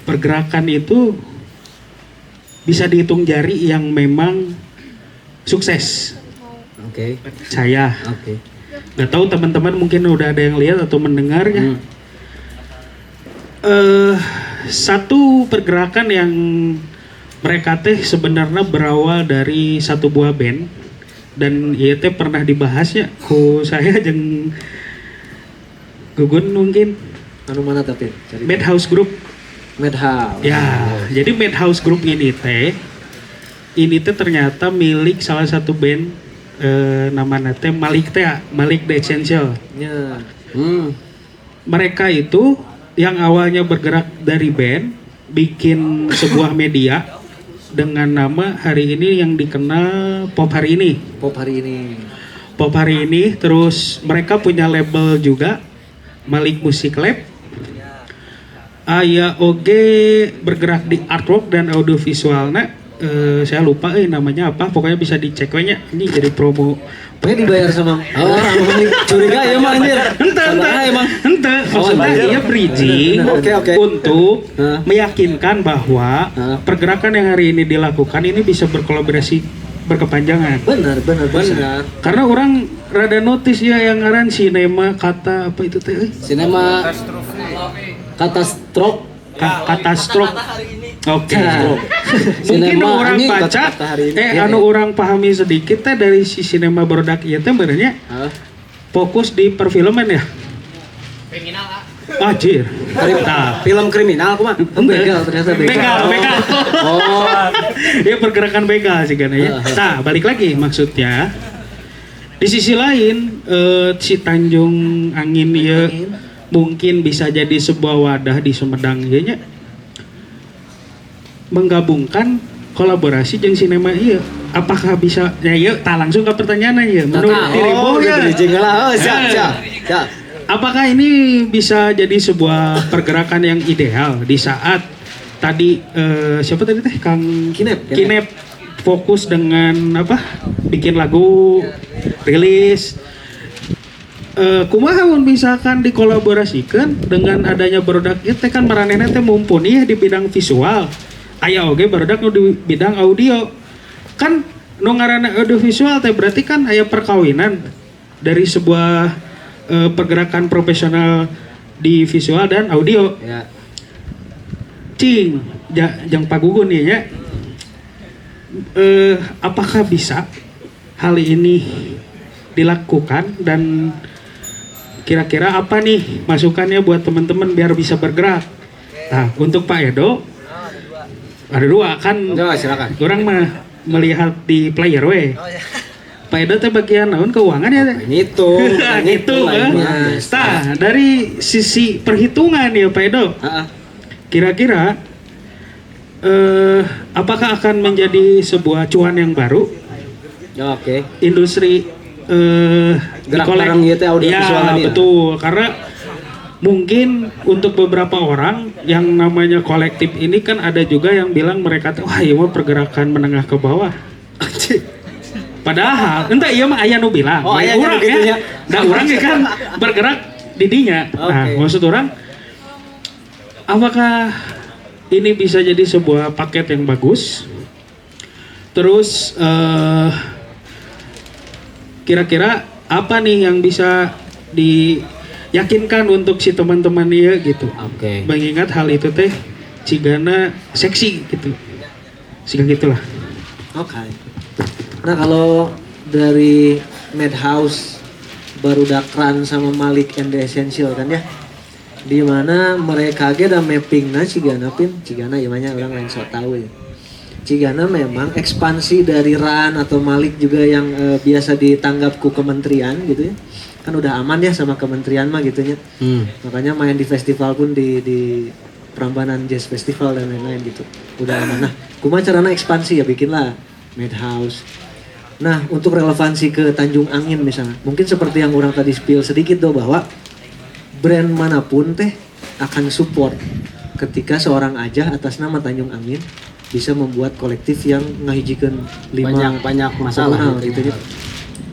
pergerakan itu bisa dihitung jari yang memang sukses. Oke. Saya Oke. nggak tahu teman-teman mungkin udah ada yang lihat atau mendengarnya. Satu pergerakan yang mereka teh sebenarnya berawal dari satu buah band dan iya teh pernah dibahas ya ku saya jeung Gugun mungkin Anu mana tapi? Madhouse Group. Madhouse. Ya, jadi Madhouse Group ini teh ternyata milik salah satu band namanya teh Malik The Essential. Ya. Mereka itu yang awalnya bergerak dari band bikin sebuah media dengan nama hari ini yang dikenal Pop Hari Ini. Pop hari ini. Terus mereka punya label juga Malik Music Lab. Aya oge bergerak di artwork dan audiovisualnya. Saya lupa namanya apa, pokoknya bisa dicek we nya. Ini jadi promo. Pokoknya dibayar sama orang. Curiga ya mah anjir. Ente maksudnya bayar. dia bridging Oke. untuk Hah? meyakinkan bahwa Hah? pergerakan yang hari ini dilakukan ini bisa berkolaborasi berkepanjangan. Benar. Karena orang rada notice ya yang ngaran sinema kata apa itu teh? Sinema katastrof. Kata stroke. Oke. Mungkin Sinema orang anjing, baca kata hari ini. anu orang pahami sedikit teh dari si sinema barudak ieu teh benernya fokus di perfilman ya. Kriminal ah. Anjir. Nah, Film kriminal kumaha? Begal ternyata begal. Oh. Ya pergerakan begal sih kan ya. Nah, balik lagi maksudnya. Di sisi lain si Tanjung Angin ya mungkin bisa jadi sebuah wadah di Sumedang ieu nya. Menggabungkan kolaborasi jeung sinema ieu. Apakah bisa? Ya ieu tah langsung ke pertanyaan ieu. Menurut dirimu ya. Bridging lah. Oh, siap. Apakah ini bisa jadi sebuah pergerakan yang ideal di saat tadi siapa tadi teh Kang Kinep fokus dengan apa bikin lagu rilis kumaha mun misalkan dikolaborasikan dengan adanya barudak ieu teh kan maranehna teh mumpuni ya di bidang visual aya oge barudak nu di bidang audio kan nu ngaranna audiovisual teh berarti kan aya perkawinan dari sebuah pergerakan profesional di visual dan audio. Ya. Cing, jang pagugun ya. Apakah bisa hal ini dilakukan dan kira-kira apa nih masukannya buat teman-teman biar bisa bergerak? Nah, untuk Pak Edo ada dua kan. Ya, silakan. Orang mah melihat di player we. Pak Edo teh bagian naon keuangan ya teh? Ngitung. Gitu kan. Nah, dari sisi perhitungan ya Pak Edo, kira-kira apakah akan menjadi sebuah cuan yang baru Ya, oke. industri Gerak bareng ieu teh audiovisual ya, betul, karena mungkin untuk beberapa orang yang namanya kolektif ini kan ada juga yang bilang mereka tuh wah iya mah pergerakan menengah ke bawah. Padahal entah iya mah aya nu bilang. Oh, aya urang gitu ya. Da urang ge kan bergerak didinya. Nah, Oke. maksud orang apakah ini bisa jadi sebuah paket yang bagus? Terus kira-kira apa nih yang bisa diyakinkan untuk si teman-teman dia gitu. Oke. Mengingat hal itu teh cigana seksi gitu. Sehingga gitulah. Oke. Nah kalau dari Madhouse, Barudak Run sama Malik and the Essential kan ya, di mana mereka ge da mappingna cigana cigana ieu orang lain so tahu ya. Cigana memang ekspansi dari Ran atau Malik juga yang biasa ditanggap ku kementerian gitu ya. Kan udah aman ya sama kementerian mah gitu ya. Makanya main di festival pun di Prambanan Jazz Festival dan lain-lain gitu. Udah aman. Nah, kumaha carana ekspansi ya bikinlah Madhouse. Nah, untuk relevansi ke Tanjung Angin misalnya, mungkin seperti yang orang tadi spill sedikit tuh bahwa brand manapun teh akan support ketika seorang aja atas nama Tanjung Angin bisa membuat kolektif yang ngahijikeun Banyak masalah personal gitu gitu ya.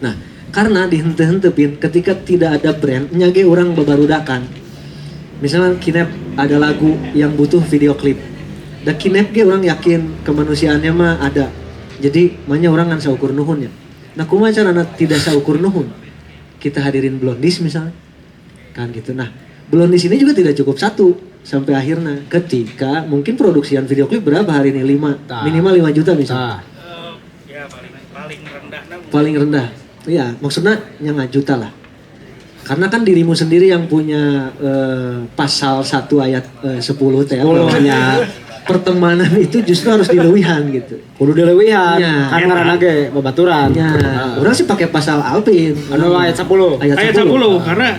Nah, karena dihente-hentepin ketika tidak ada brand, nyage orang babarudakan. Misalnya Kinep ada lagu yang butuh video klip. Da Kinep ge orang yakin kemanusiaannya mah ada. Jadi makanya orang kan saukur nuhun ya. Nah, kumaha carana tidak saukur nuhun? Kita hadirin Blondies misalnya. Kan gitu. Nah, Blondies ini juga tidak cukup satu sampai akhirnya ketika mungkin produksian video klip berapa hari ini? 5 Tah. minimal 5 juta misalnya. Ya paling rendah. Paling rendah. Iya, maksudnya yang 5 juta lah. Karena kan dirimu sendiri yang punya pasal 1 ayat 10 teh bahwanya pertemanan itu justru harus dileuwihan gitu. Kudu dileuwihan, Ya. kan ngaranna ge babaturan. Ya, orang sih pakai pasal Alpin. Anu ayat 10. Ayat 10 karena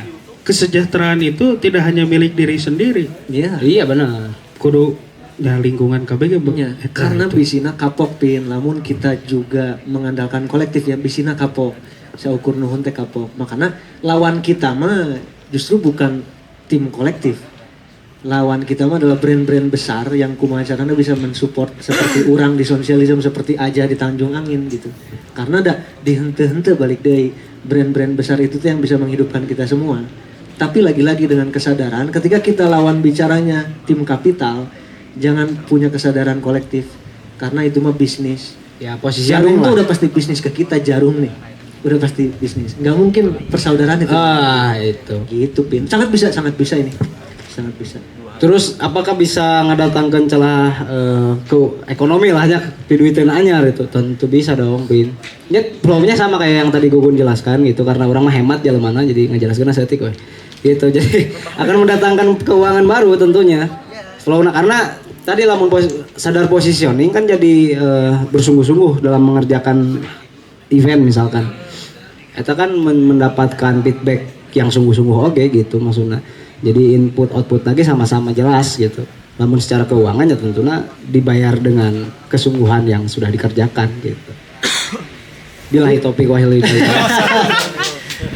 kesejahteraan itu tidak hanya milik diri sendiri. Iya. Iya benar. Kudu ya lingkungan kabeh ge Ya, karena bisina kapok pin, namun kita juga mengandalkan kolektif ya bisina kapok. Saukur nuhun teh kapok. Makanya lawan kita mah justru bukan tim kolektif. Lawan kita mah adalah brand-brand besar yang kumaha carana bisa mensupport seperti orang di sosialisme seperti aja di Tanjung Angin gitu. Karena ada dihente-hente balik dari brand-brand besar itu tuh yang bisa menghidupkan kita semua. Tapi lagi-lagi dengan kesadaran ketika kita lawan bicaranya tim kapital, jangan punya kesadaran kolektif karena itu mah bisnis. Ya posisi Jarum anu tuh lah. udah pasti bisnis ke kita, Jarum nih udah pasti bisnis, nggak mungkin persaudaraan itu. Itu. Gitu Pin, sangat bisa ini, sangat bisa. Terus apakah bisa ngadatangkeun celah ke ekonomi lah nya piduiteun anyar itu? Tentu bisa dong, Pin. Ya flownya sama kayak yang tadi Gugun jelaskan gitu karena orang mah hemat jalemana jadi ngajelaskeun estetik we. Gitu. Jadi akan mendatangkan keuangan baru tentunya. Flowna karena tadi lamun sadar positioning kan jadi bersungguh-sungguh dalam mengerjakan event misalkan. Eta kan mendapatkan feedback yang sungguh-sungguh oke gitu maksudnya. Jadi input output lagi sama-sama jelas gitu. Namun secara keuangan ya tentunya dibayar dengan kesungguhan yang sudah dikerjakan gitu. Bilahi topik wahil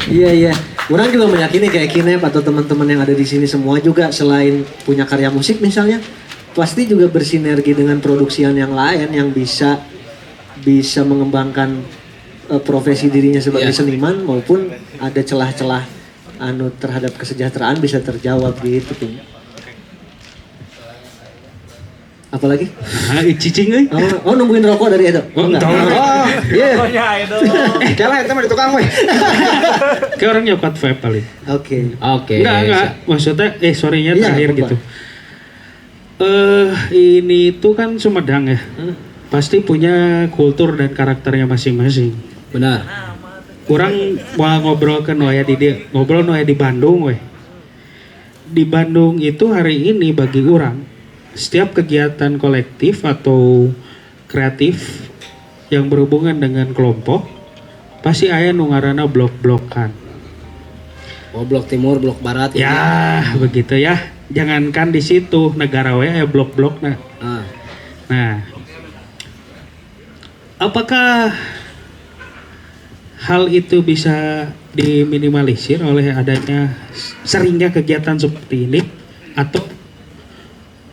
Iya. Orang juga meyakini kayak Kinep atau teman-teman yang ada di sini semua juga selain punya karya musik misalnya, pasti juga bersinergi dengan produksian yang lain yang bisa mengembangkan profesi dirinya sebagai seniman maupun ada celah-celah anu terhadap kesejahteraan bisa terjawab gitu Pin. Apalagi? Nah, cicing euy. Oh nungguin rokok dari Edo. Oh, enggak. tahu. Iya. Jalan eta mah di tukang we. Kayak orang nyokot vape paling. Oke. Oke. Enggak. Maksudnya sorry-nya Iya, terakhir apa-apa. gitu. Ini tuh kan Sumedang ya. Pasti punya kultur dan karakternya masing-masing. Benar. Kurang mau ngobrol ke Noya ngobrol Noya di Bandung weh. Di Bandung itu hari ini bagi orang setiap kegiatan kolektif atau kreatif yang berhubungan dengan kelompok pasti aya nu ngaranna blok-blokan. Oh, blok timur, blok barat Ya, begitu ya. Jangankan di situ negara we aya blok-blokna. Ah. Nah, apakah hal itu bisa diminimalisir oleh adanya seringnya kegiatan seperti ini atau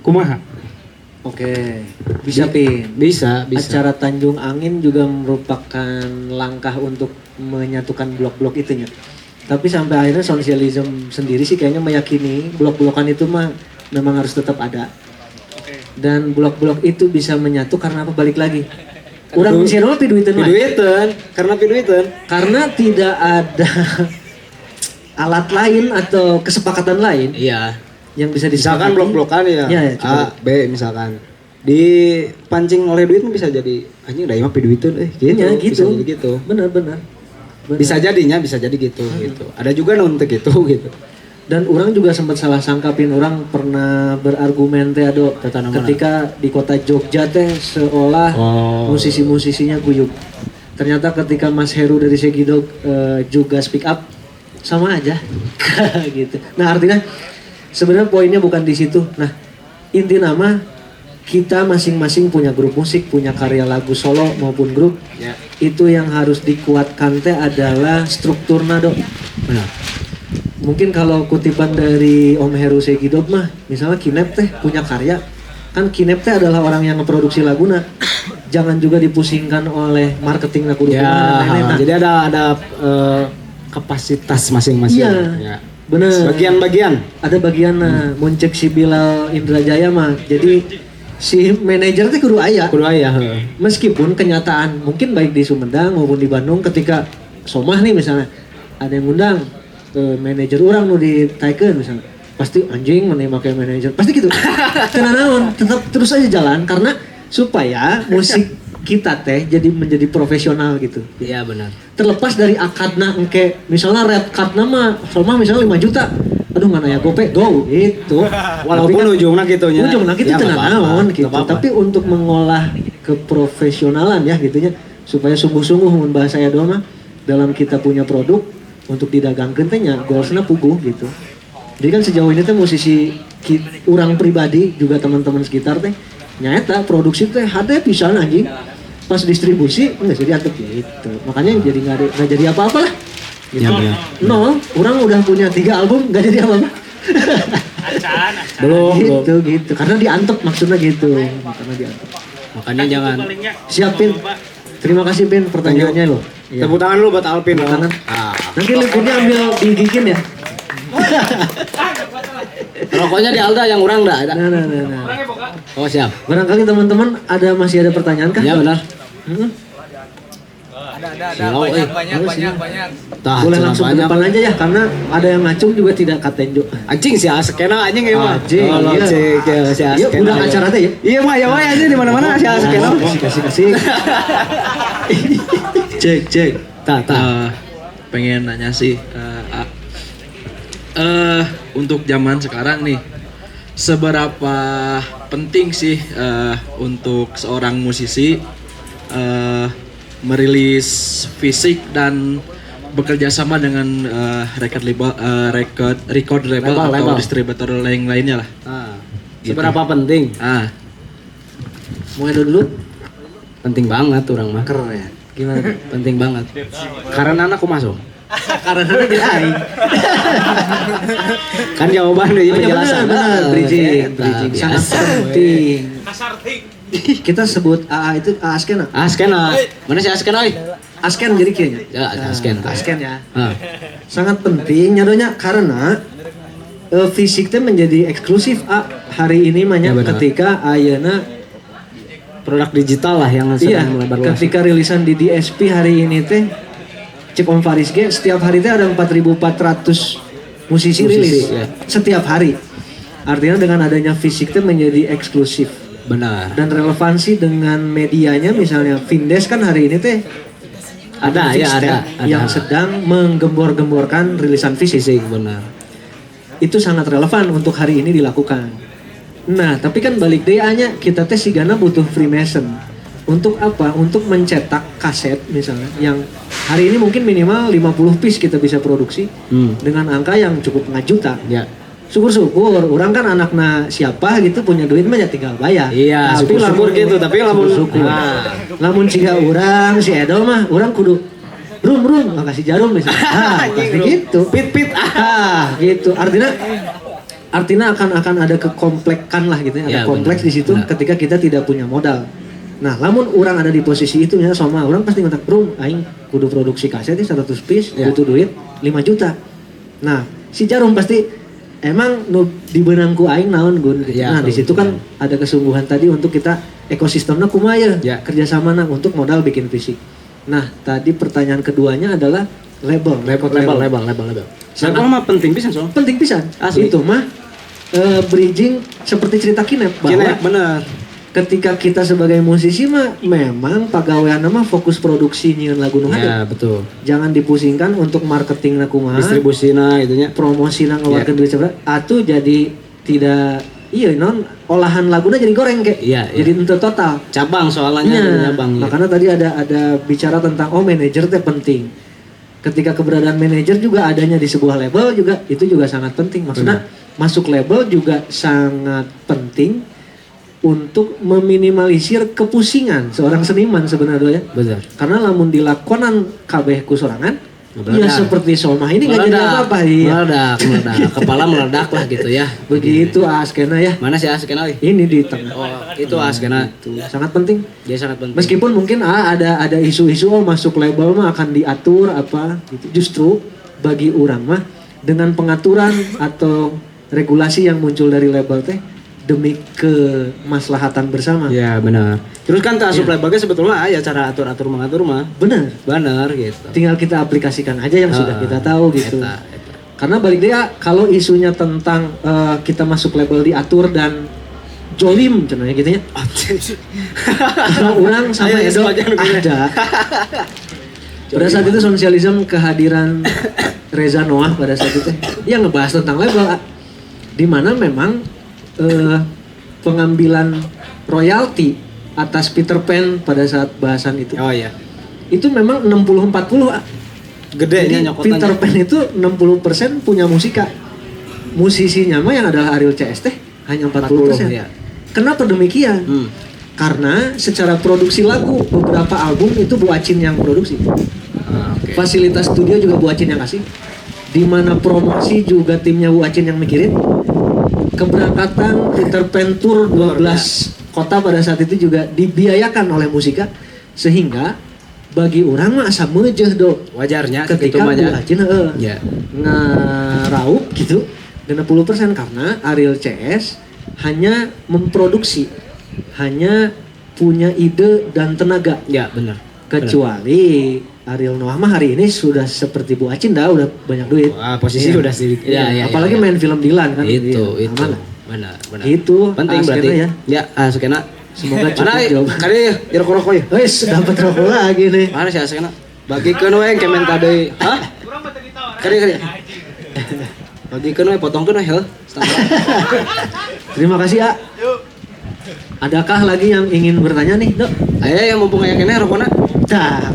kumaha? Oke. Bisa Pin. Bisa. Acara Tanjung Angin juga merupakan langkah untuk menyatukan blok-blok itunya. Tapi sampai akhirnya sosialisme sendiri sih kayaknya meyakini blok-blokan itu mah memang harus tetap ada. Dan blok-blok itu bisa menyatu karena apa? Balik lagi. Urang bisa doang piduiteun mah. Piduiteun. Karena tidak ada alat lain atau kesepakatan lain Iya. yang bisa Misalkan disepakati. blok-blokan ya. Ya, coba. A, B misalkan. Dipancing oleh duit mah bisa jadi anjing da ieu mah piduiteun gitu. Ya, Bisa gitu. jadi gitu. Benar. Bisa jadi gitu gitu. Ada juga nu teu gitu gitu. Dan orang juga sempat salah sangkapin, orang pernah berargumen teh ado ketika di kota Jogja teh seolah musisi-musisinya guyup. Ternyata ketika Mas Heru dari Segidog juga speak up sama aja gitu. Nah, artinya sebenarnya poinnya bukan di situ. Nah, inti nama kita masing-masing punya grup musik, punya karya lagu solo maupun grup. Ya. Itu yang harus dikuatkan teh adalah strukturna dok. Benar. Mungkin kalau kutipan dari Om Heru Segidog mah, misalnya Kinep teh punya karya, kan Kinep teh adalah orang yang ngeproduksi laguna. Jangan juga dipusingkan oleh marketing kudu Ya, kumaha. jadi ada kapasitas masing-masing. Iya, Ya. bener. Bagian-bagian. Ada bagian muncek si Bilal Indrajaya mah. Jadi si manajer teh kudu aya. Kudu aya. Meskipun kenyataan mungkin baik di Sumedang maupun di Bandung ketika Somah nih misalnya ada yang ngundang manajer orang nu ditaikeun misalnya pasti anjing mana yang pakai manajer pasti gitu. Tenang naon tetap terus aja jalan karena supaya musik kita teh jadi menjadi profesional gitu. Iya benar. Terlepas dari akadna engke misalnya red cardna mah Somah misalnya 5 juta. Aduh mana ya gope go gitu. Walaupun ujungnya gitunya. Ujungnya gitu ya, tenang nggak apa-apa, naon nggak gitu. apa-apa. Tapi untuk mengolah keprofesionalan ya gitunya supaya sungguh-sungguh mun bahasa saya doang mah dalam kita punya produk untuk didagangkeun teh nya goalsna puguh gitu. Jadi kan sejauh ini teh musisi orang pribadi juga teman-teman sekitar teh nyata produksi teh hade pisan anjing. Pas distribusi enggak jadi antep gitu. Makanya jadi nggak jadi apa-apa lah. Gitu. Ya. Nol, orang udah punya 3 album nggak jadi apa-apa. Acan. Belum. gitu. Karena diantep maksudnya gitu. Karena diantep. Makanya jangan. Siapin. Terima kasih Pin pertanyaannya lo. Iya. Tepuk tangan lu buat Alpin. Tepuk tangan. Ah. Nanti liquidnya ambil digigiin ya. Rokoknya di Alda yang urang dah ada. Nah. Oh siap. Barangkali teman-teman masih ada pertanyaan kah? Ya benar. Hmm? Silau, Banyak. Tah, Boleh cenah langsung ke banyak. depan aja ya karena ada yang ngacung juga tidak katenjo. Anjing si Askena anjing ieu mah. Anjing, Oh, iya. cek ya, si Yuk, Askena. udah acara teh ya. Iya mah ya wae aja di mana-mana si Askena. Kasih. Cek. Tah. Pengen nanya sih untuk zaman sekarang nih seberapa penting sih untuk seorang musisi merilis fisik dan bekerja sama dengan record label atau Label. distributor lainnya lah. Seberapa penting? Mau edo dulu? Penting banget orang mah. Keren. Gimana? tuh? Penting banget. Karena anakku masuk. Karena di aing. Kan jawaban dari Oh, iya, penjelasan. benar. Bridging Biasa. sangat penting. Kita sebut AA itu AA Askena. Askena. Mana si Askena euy? Asken jadi kayaknya. Ya, Asken. Asken ya. Ah. Sangat penting nyadonya karena fisik teh menjadi eksklusif hari ini mah nya Ya, benar. ketika ayeuna Produk digital lah yang iya sedang melebar luas. ketika rilisan di DSP hari ini teh cek Om Faris ge setiap hari teh ada 4.400 musisi rilis ya. setiap hari. Artinya dengan adanya fisik teh menjadi eksklusif Benar. dan relevansi dengan medianya misalnya Vindes kan hari ini teh Ada, ya, Vindes ada. yang sedang menggembor-gemborkan rilisan fisik. Fisik benar. Itu sangat relevan untuk hari ini dilakukan. Nah, tapi kan balik deh nya kita teh sigana butuh Freemason. Untuk apa? Untuk mencetak kaset misalnya yang hari ini mungkin minimal 50 piece kita bisa produksi dengan angka yang cukup ngajuta. Ya. Syukur-syukur, orang kan anakna siapa gitu punya duit mah ya tinggal bayar. Iya, Tapi syukur-syukur lamun- gitu, tapi lamun syukur-syukur. nah. Lamun ciga urang si Edo mah orang kudu rum kasih jarum misalnya. Pasti gitu. Pit Gitu. Artinya akan ada kekomplekkan lah gitu ya. Ada Ya, kompleks benar, di situ benar. ketika kita tidak punya modal. Nah, lamun orang ada di posisi itu misalnya sama orang pasti ngontak, "Bro, aing kudu produksi kaset 100 piece, Ya. butuh duit 5 juta." Nah, si Jarum pasti emang nu di benangku aing naon Gun gitu. Ya, Nah, di situ kan ada kesungguhan tadi untuk kita ekosistemnya kumaha Ya. kerjasama untuk modal bikin fisik. Nah, tadi pertanyaan keduanya adalah label. Label. Label mah penting pisan soal. Penting pisan. Asli. Itu mah bridging seperti cerita Kinep bahwa Kinep bener. ketika kita sebagai musisi mah memang pagawean mah fokus produksi nyieun lagu nu Ya, hadap. betul. Jangan dipusingkan untuk marketing kumaha, Distribusina itunya. promosina ngeluarkeun duit seberapa, atuh jadi tidak olahan lagunya jadi goreng kayak. Iya, iya. Jadi untuk total. Cabang soalnya Iya, cabang. makanya tadi ada bicara tentang manajer teh penting. Ketika keberadaan manajer juga adanya di sebuah label juga itu juga sangat penting. Maksudnya masuk label juga sangat penting untuk meminimalisir kepusingan seorang seniman sebenarnya ya. Bener. Karena lamun dilakonan kabeh ku sorangan, ya Meledak. seperti Somah ini nggak jadi apa-apa iya. Meledak. Kepala meledak lah gitu ya. Begitu askena ya. Mana sih Askena? Ini di tengah. Oh, itu Askena. Itu sangat penting. Dia sangat penting. Meskipun mungkin ada isu-isu masuk label mah akan diatur apa gitu. Justru bagi orang mah dengan pengaturan atau regulasi yang muncul dari label teh demi kemaslahatan bersama. Ya benar. Terus kan tak asup labelnya sebetulnya ya cara atur mengatur mah. Benar. Benar gitu. Tinggal kita aplikasikan aja yang sudah kita tahu gitu. Eta. Karena balik dia kalau isunya tentang kita masuk label diatur dan jolim cenanya gitu ya. Kalau orang sama Ayo, Edo sebagian begini. ada. Pada saat itu sosialisme kehadiran Reza Noah pada saat itu yang ngebahas tentang label di mana memang pengambilan royalti atas Peter Pan pada saat bahasan itu Oh iya. itu memang 60-40 Gede jadi Peter Pan itu 60% punya musika. Musisinya mah yang adalah Ariel CS teh hanya 40%. ya. Kenapa demikian? Karena secara produksi lagu beberapa album itu Bu Acin yang produksi. Oke. Fasilitas studio juga Bu Acin yang kasih. Di mana promosi juga timnya Bu Acin yang mikirin. Keberangkatan Peter Pan Tour 12 kota pada saat itu juga dibiayakan oleh musika sehingga bagi orang mah asa meujeuh do Wajarnya ketika Bu Acin Ya. ngaraup gitu 60% karena Ariel CS hanya memproduksi, hanya punya ide dan tenaga. Ya benar. Kecuali Ariel Noah mah hari ini sudah seperti Bu Acin dah udah banyak duit. Wah, posisi Iya. udah sedikit. Iya, apalagi main film Dilan kan. Itu. Iya, aman lah. Benar. Itu Penting askena berarti. ya. Ya, Askena. Semoga Mana cukup jawaban. kali rokok ya. Wes dapat rokok lagi nih. Mana sih Askena? Bagikeun we kemen tadi. Hah? Kari. Bagikeun we potongkeun we heuh. Terima kasih, A. Adakah lagi yang ingin bertanya nih, Dok? Ayo yang mumpung aya keneh rokokna. Dah.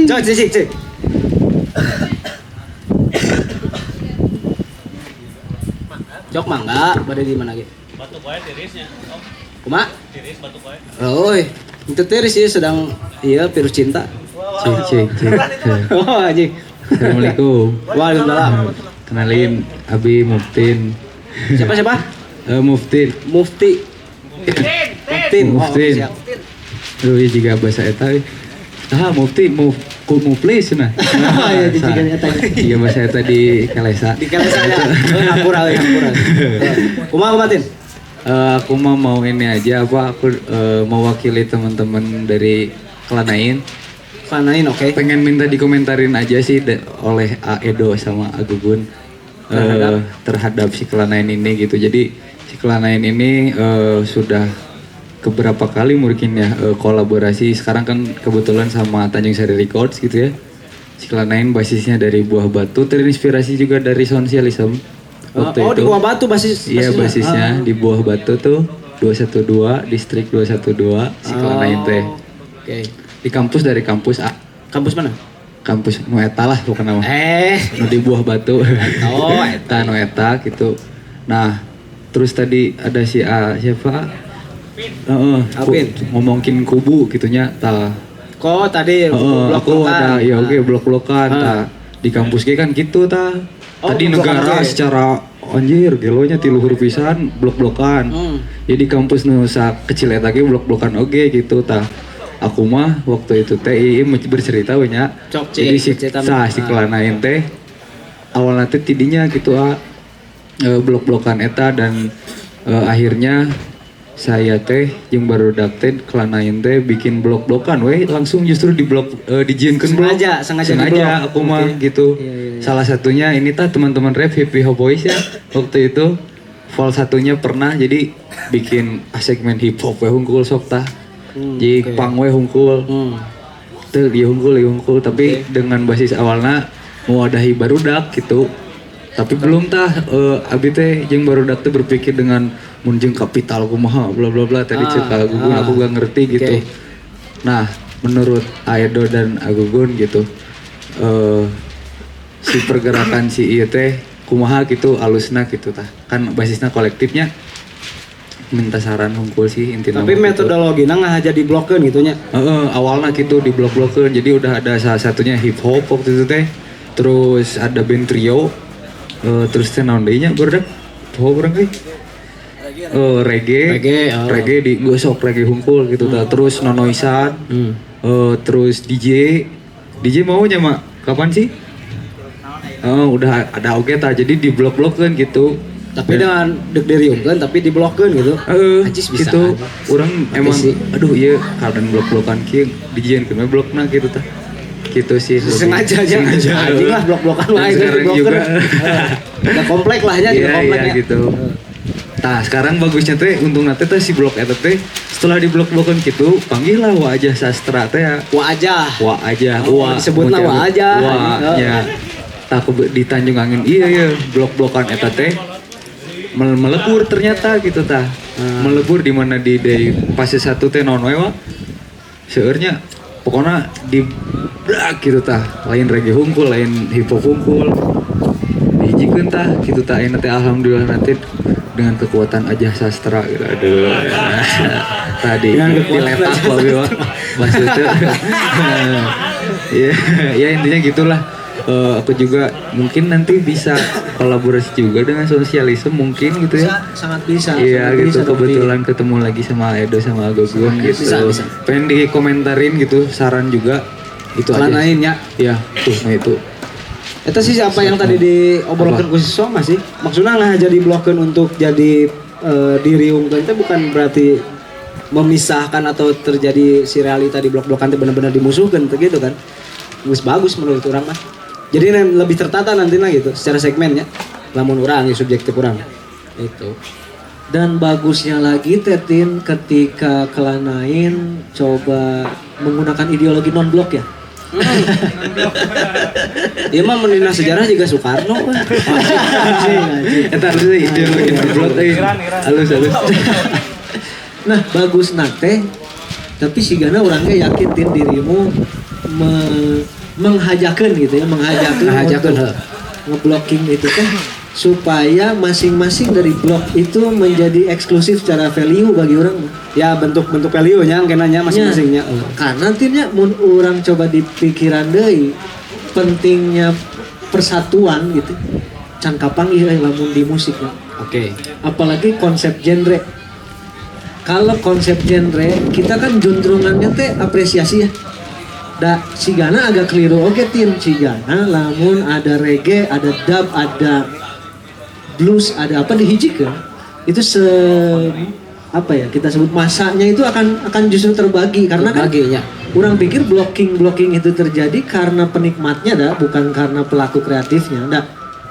Cok, cik. Cok mangga, bade di mana ge? Batu koe tirisnya. Oh, Kumaha? tiris batu koe. Oi, itu tiris sih sedang iya virus cinta. Cek. Oh anjing. Assalamualaikum. Waalaikumsalam. Kenalin Abi Muftin. Siapa? Muftin. Mufti. Muftin. Oh, Muftin. siap. Aduh, ieu juga bahasa eta. Mufti, muflis nah. Ya dijigan eta. Iya bahasa eta di Kalesa. Di kala saya. Hampura. Kumaha Tin? Aku mau ini aja aku mewakili teman-teman dari Kelanain. Kanain oke. Pengen minta dikomentarin aja sih oleh A Edo sama Agugun terhadap si Kelanain ini gitu. Jadi si Kelanain ini sudah keberapa kali mungkin ya kolaborasi. Sekarang kan kebetulan sama Tanjung Sari Records gitu ya. Si Kelanain basisnya dari Buah Batu, terinspirasi juga dari Sosialisme. Di Buah Batu basisnya. Iya basisnya di Buah Batu tuh 212 distrik 212 si Kelanain teh. Oke. Di kampus dari kampus A. Kampus mana? Kampus Nueta lah bukan nama. Nu Di Buah Batu. Oh, eta Nueta gitu. Nah, terus tadi ada si A siapa? Apin. Ngomongin kubu gitunya ta. Kok tadi Aku ada ya oke blok-blokan ta. Di kampus ge kan gitu ta. Tadi blok-blokan, negara oke. secara anjir gelonya ti luhur pisan blok-blokan. Jadi kampus nu kecil eta ge blok-blokan oge gitu tah. Aku mah waktu itu teh ieu bercerita we nya. Cok, Jadi si cerita si kelanain teh awalna teh tidinya gitu blok-blokan eta dan akhirnya saya teh yang barudak teh kelanain teh bikin blok-blokan we langsung justru di blok dijieunkeun blok. Sengaja di blok. Aku mah gitu. Salah satunya ini tah teman-teman rap Happy Hop Boys ya. Waktu itu vol satunya pernah jadi bikin segmen hip hop we hungkul sok tah. Jadi pang we hungkul. Tuh dia hungkul tapi dengan basis awalnya mewadahi barudak gitu. Tapi belum tah abi teh jeung barudak teh berpikir dengan mun jeung kapital kumaha bla bla bla tadi cek Agugun aku gak ngerti gitu. Nah, menurut Aedo dan Agugun gitu si pergerakan si ieu teh kumaha gitu alusna gitu tah. Kan basisnya kolektifnya minta saran hungkul sih intinya. Tapi metodologina nggak jadi blokkeun gitu nya. Awalnya gitu di blok-blokeun. Jadi udah ada salah satunya hip hop waktu itu teh. Terus ada band trio. Terus teh naon deui nya barudak? Poho urang euy. Reggae digosok reggae hungkul gitu tah. Terus nonoisan. Terus DJ mau nya mak kapan sih? Udah ada oge tah. Jadi di blok-blokeun gitu. Tapi dengan deriungkeun tapi diblokkeun gitu. Ajis bisa. Gitu. Urang emang aduh ieu kadan blok-blokan kieu dijieunkeun we blokna gitu tah. Gitu sih. Sengaja anjing lah blok-blokan mah sekarang juga. Udah komplek lah ya Iya kompleknya. gitu. Nah sekarang bagusnya teh untungna teh si blok eta teh setelah di blok-blokan gitu panggil lah wajah sastra teh ya. Wajah. Disebutna wajah. Ya. Tak di Tanjung Angin iya blok-blokan eta teh melebur ternyata gitu tah. Melebur di mana di fase 1 teh naon we wa. Seueurnya pokoknya di brak gitu tah. Lain reggae hungkul, lain hip hop hungkul. Dijikeun tah gitu tah ayeuna teh alhamdulillah nanti dengan kekuatan aja sastra gitu. Aduh. Tadi diletak bae wa. Maksudnya. Ya intinya gitulah. Aku juga mungkin nanti bisa kolaborasi juga dengan sosialisme mungkin gitu ya. Sangat bisa. Iya sangat gitu bisa, kebetulan ketemu lagi sama Edo sama Agogun gitu. Bisa. Pengen dikomentarin gitu saran juga itu aja. Lainnya. Ya tuh nah itu. Itu sih apa yang tadi diobrolkan ku siswa masih maksudnya nggak jadi blokkeun untuk jadi diriungkeun itu bukan berarti memisahkan atau terjadi si realita di blok-blokan itu benar-benar dimusuhkan gitu kan. Bagus menurut orang mah. Jadi lebih tertata nantinya gitu secara segmennya. Lamun orang ya subjektif orang. Itu. Dan bagusnya lagi Tetin ketika Kelanain coba menggunakan ideologi non blok ya. Dia mah menina sejarah juga Soekarno. Eta harusnya ideologi blok halus. Nah bagus nate. Tapi sigana orangnya yakin dirimu menghajakan gitu ya, menghajakan untuk ngeblocking itu kan supaya masing-masing dari blok itu menjadi eksklusif secara value bagi orang. Ya bentuk-bentuk value-nya kenanya masing-masingnya. Karena nantinya mun orang coba dipikiran deui pentingnya persatuan gitu. Can kapang ieu lamun di musik ya. Oke. Apalagi konsep genre. Kalau konsep genre kita kan juntrungannya teh apresiasi ya. Da sigana agak keliru oke tim sigana lamun ada reggae, ada dub, ada blues, ada apa dihijikeun itu apa ya kita sebut masanya itu akan justru terbagi karena kan orang pikir blocking itu terjadi karena penikmatnya bukan karena pelaku kreatifnya.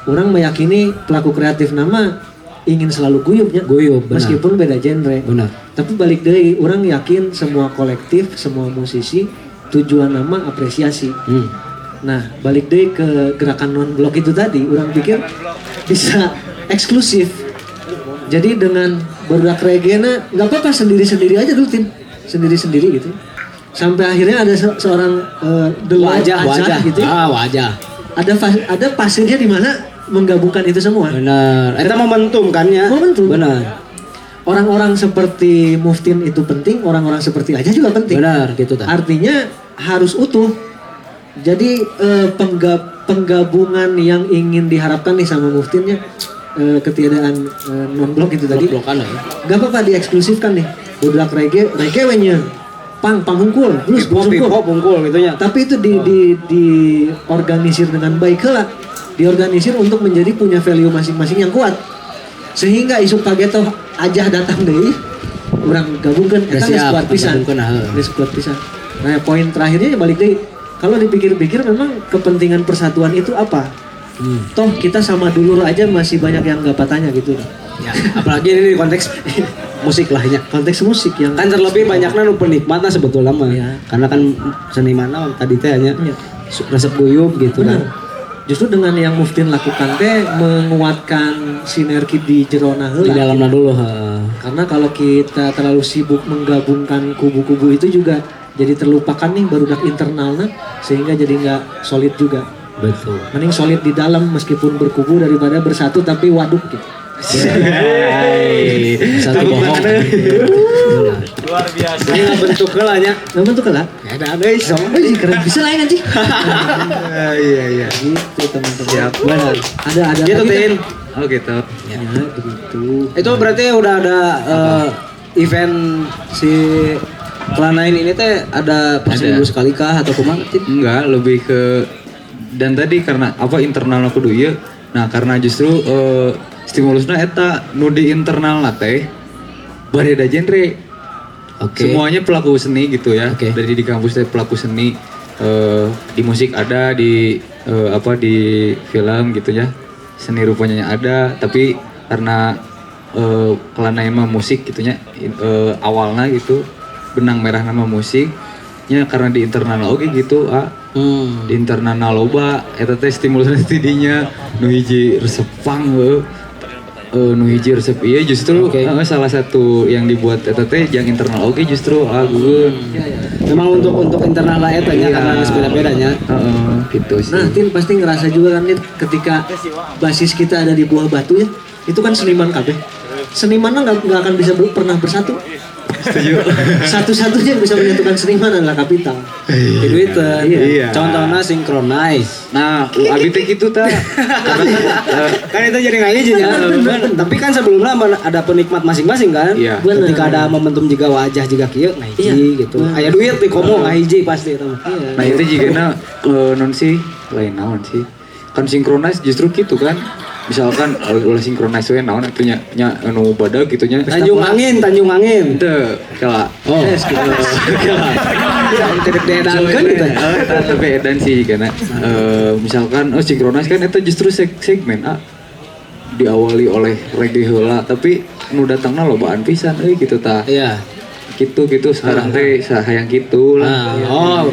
Orang meyakini pelaku kreatif nama ingin selalu guyub meskipun beda genre. Benar. Tapi balik deui orang yakin semua kolektif, semua musisi tujuan nama apresiasi. Nah, balik deh ke gerakan non blok itu tadi, orang pikir bisa eksklusif. Jadi dengan bergerak reggae nggak apa-apa sendiri-sendiri aja dulu tim, sendiri-sendiri gitu. Sampai akhirnya ada seorang wajah gitu. Wajah. Ada pasirnya di mana menggabungkan itu semua. Benar. Eta momentum kan ya. Momentum. Benar. Orang-orang seperti Muftin itu penting, orang-orang seperti Aja juga penting. Benar, gitu tak. Artinya harus utuh. Jadi penggabungan yang ingin diharapkan nih sama Muftinnya ketiadaan non-blok itu tadi. Blok-blokan ya. Gak apa-apa dieksklusifkan nih. Budak reggae wenyeun. Pang hungkul, blues Hip hop unggul gitu ya. tapi itu diorganisir dengan baik lah, diorganisir untuk menjadi punya value masing-masing yang kuat, sehingga isu pageto aja datang deh, orang gabungkan, Udah eta siap, geus kuat pisan, gabungkeun, heeh. geus kuat pisan. Nah poin terakhirnya balik deh, kalau dipikir-pikir memang kepentingan persatuan itu apa? Toh kita sama dulur aja masih banyak yang nggak patahnya gitu. Ya, apalagi ini di konteks musik lah ya. Konteks musik yang Kan terlebih banyaknya nu penikmatnya sebetulnya mah. Iya. Karena kan seniman tadi teh hanya Iya. resep guyub gitu benar. kan. Justru dengan yang Muftin lakukan teh menguatkan sinergi di jerona Di heula. dalamnya dulu. Heeh. Karena kalau kita terlalu sibuk menggabungkan kubu-kubu itu juga jadi terlupakan nih barudak internalnya, sehingga jadi nggak solid juga. Betul. Mending solid di dalam meskipun berkubu daripada bersatu tapi waduk gitu. Satu bohong. Luar biasa. Ini nggak bentuk lah ya. Nama tuh kalah. Ada iso. Wih, keren bisa lain anjing. Iya. Gitu teman-teman. Siap. Benar. Ada Gitu tapi Tin. Oh gitu. Ya gitu. Itu berarti udah ada event si Kelanain ini teh ada pas Ada. minggu sekali kah atau kumaha Tin? Enggak, lebih ke dan tadi karena apa internal kudu ieu. Nah, karena justru stimulusnya eta nu di internal teh beda genre. Oke. Semuanya pelaku seni gitu ya. Oke. Dari di kampus teh pelaku seni di musik ada, di di film gitu ya. Seni rupanya ada, tapi karena Kelanain mah musik gitunya awalnya gitu benang merah nama musiknya karena di internal oke gitu di internal loba eta teh stimulusna tidinya nu hiji resep pang nu hiji resep iya justru salah satu yang dibuat eta teh yang internal oke justru gueun. Memang untuk internal lah eta nya karena geus beda-bedanya. Gitu sih. Nah, Tin pasti ngerasa juga kan Tin ketika basis kita ada di Buah Batu ya. Itu kan seniman kabeh. Senimannya nggak akan bisa pernah bersatu. Setuju. Satu-satunya yang bisa menyatukan seniman adalah kapital. Itu itu. Iya. Contohnya synchronize. Nah, abi teh gitu ta. Kan itu jadi ngaji ya. Tapi kan sebelumnya ada penikmat masing-masing kan. Iya. Bener. Ketika ada momentum juga wajah juga kieu ngaji Iya. gitu. Aya duit di komo ngaji pasti itu. Iya. Nah itu juga non sih lain naon sih kan sinkronis justru gitu kan misalkan oleh sinkronis we naon itu nya anu badag gitu nya Tanjung Angin. itu kala Oh. Tidak diedangkeun gitu. tapi edan sih karena misalkan sinkronis kan itu justru segmen diawali oleh reggae heula tapi nu datangna lobaan pisan gitu tah. Iya. Gitu sekarang teh sahayang gitu lah.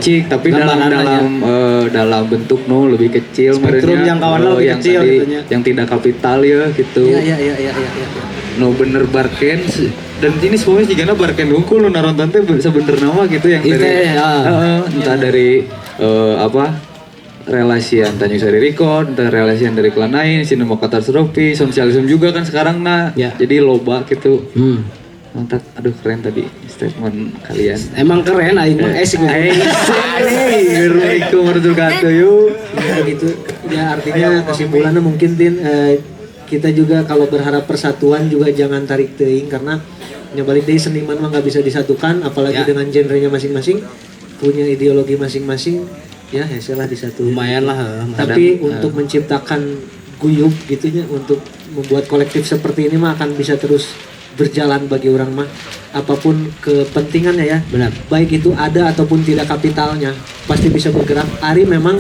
Cik tapi dalam bentuk lebih kecil Spektrum merenya. jangkauan lebih yang kecil tadi, gitu nya. yang tidak kapital ya gitu. Iya. Bener barken dan ini semuanya juga barken hungkul naron tante sebener nama gitu yang Itu, dari ya. entah dari relasian Tanjung Sari Record, entah relasian dari Kelanain, Sinema Katastrofi, sosialisme juga kan sekarang Ya. jadi loba gitu. Hmm. Aduh keren tadi statement kalian. Emang keren aing mah esik. Assalamualaikum warahmatullahi wabarakatuh. Ya gitu. Ya artinya kesimpulannya mungkin Tin kita juga kalau berharap persatuan juga jangan tarik teuing karena nyebalik deui seniman mah nggak bisa disatukan apalagi Ya. dengan genrenya masing-masing punya ideologi masing-masing ya hasilnya disatu. Lumayan lah. Tapi untuk menciptakan guyub gitunya untuk membuat kolektif seperti ini mah akan bisa terus berjalan bagi orang mah apapun kepentingannya ya. Benar. Baik itu ada ataupun tidak kapitalnya pasti bisa bergerak. Ari memang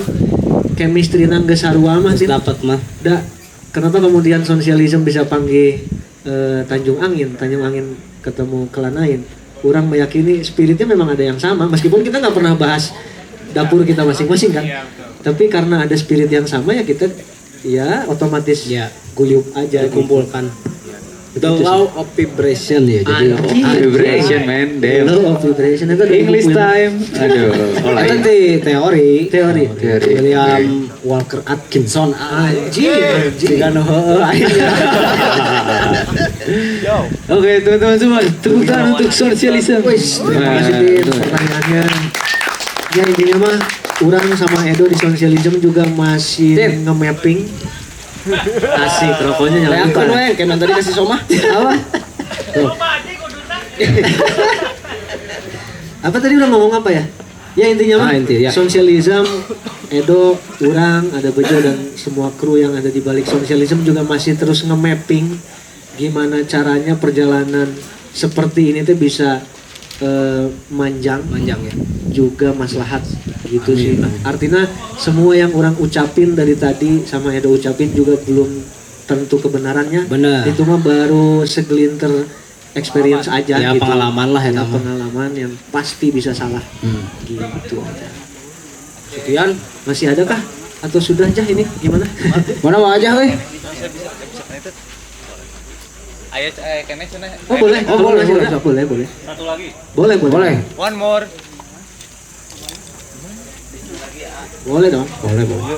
chemistry nang geus sarua mah Tin. Dapat mah. Da, kenapa kemudian sosialisme bisa panggil Tanjung Angin ketemu Kelanain. Orang meyakini spiritnya memang ada yang sama meskipun kita nggak pernah bahas dapur kita masing-masing kan. Tapi karena ada spirit yang sama ya kita ya otomatis Ya. guyub aja Dikumpulkan. The Gitu law of vibration ya. Jadi Vibration man, damn. Law of vibration itu ada English buku yang- time. Aduh, itu di teori. Teori. William Walker Atkinson. Anjing. Jika no akhirnya. Oke, teman-teman semua, tepuk tangan untuk sosialisme. Terima kasih Tin pertanyaannya. Ya intinya mah orang sama Edo di sosialisme juga masih Tin. nge-mapping Asik, rokoknya nyala Kayak juga. aku yang kayak tadi kasih Soma. Apa? Tuh. Apa tadi udah ngomong apa ya? Ya intinya mah Inti, ya. sosialism, Edo, Urang, ada Bejo dan semua kru yang ada di balik sosialism juga masih terus nge-mapping gimana caranya perjalanan seperti ini tuh bisa manjang ya. juga maslahat gitu sih. Artinya semua yang orang ucapin dari tadi sama Edo ucapin juga belum tentu kebenarannya. Benar. Itu mah baru segelintir experience aja Ya, gitu. pengalaman lah ya, Ya, nama. pengalaman yang pasti bisa salah. Gitu aja. Sekian. Masih ada kah? Atau sudah aja ini gimana? Mana mau aja euy? Ayo kene cenah. Oh boleh. Oh, boleh, Masih boleh. ada? Boleh, boleh. Satu lagi. Boleh, boleh. Boleh. One more. Boleh dong. Boleh, boleh.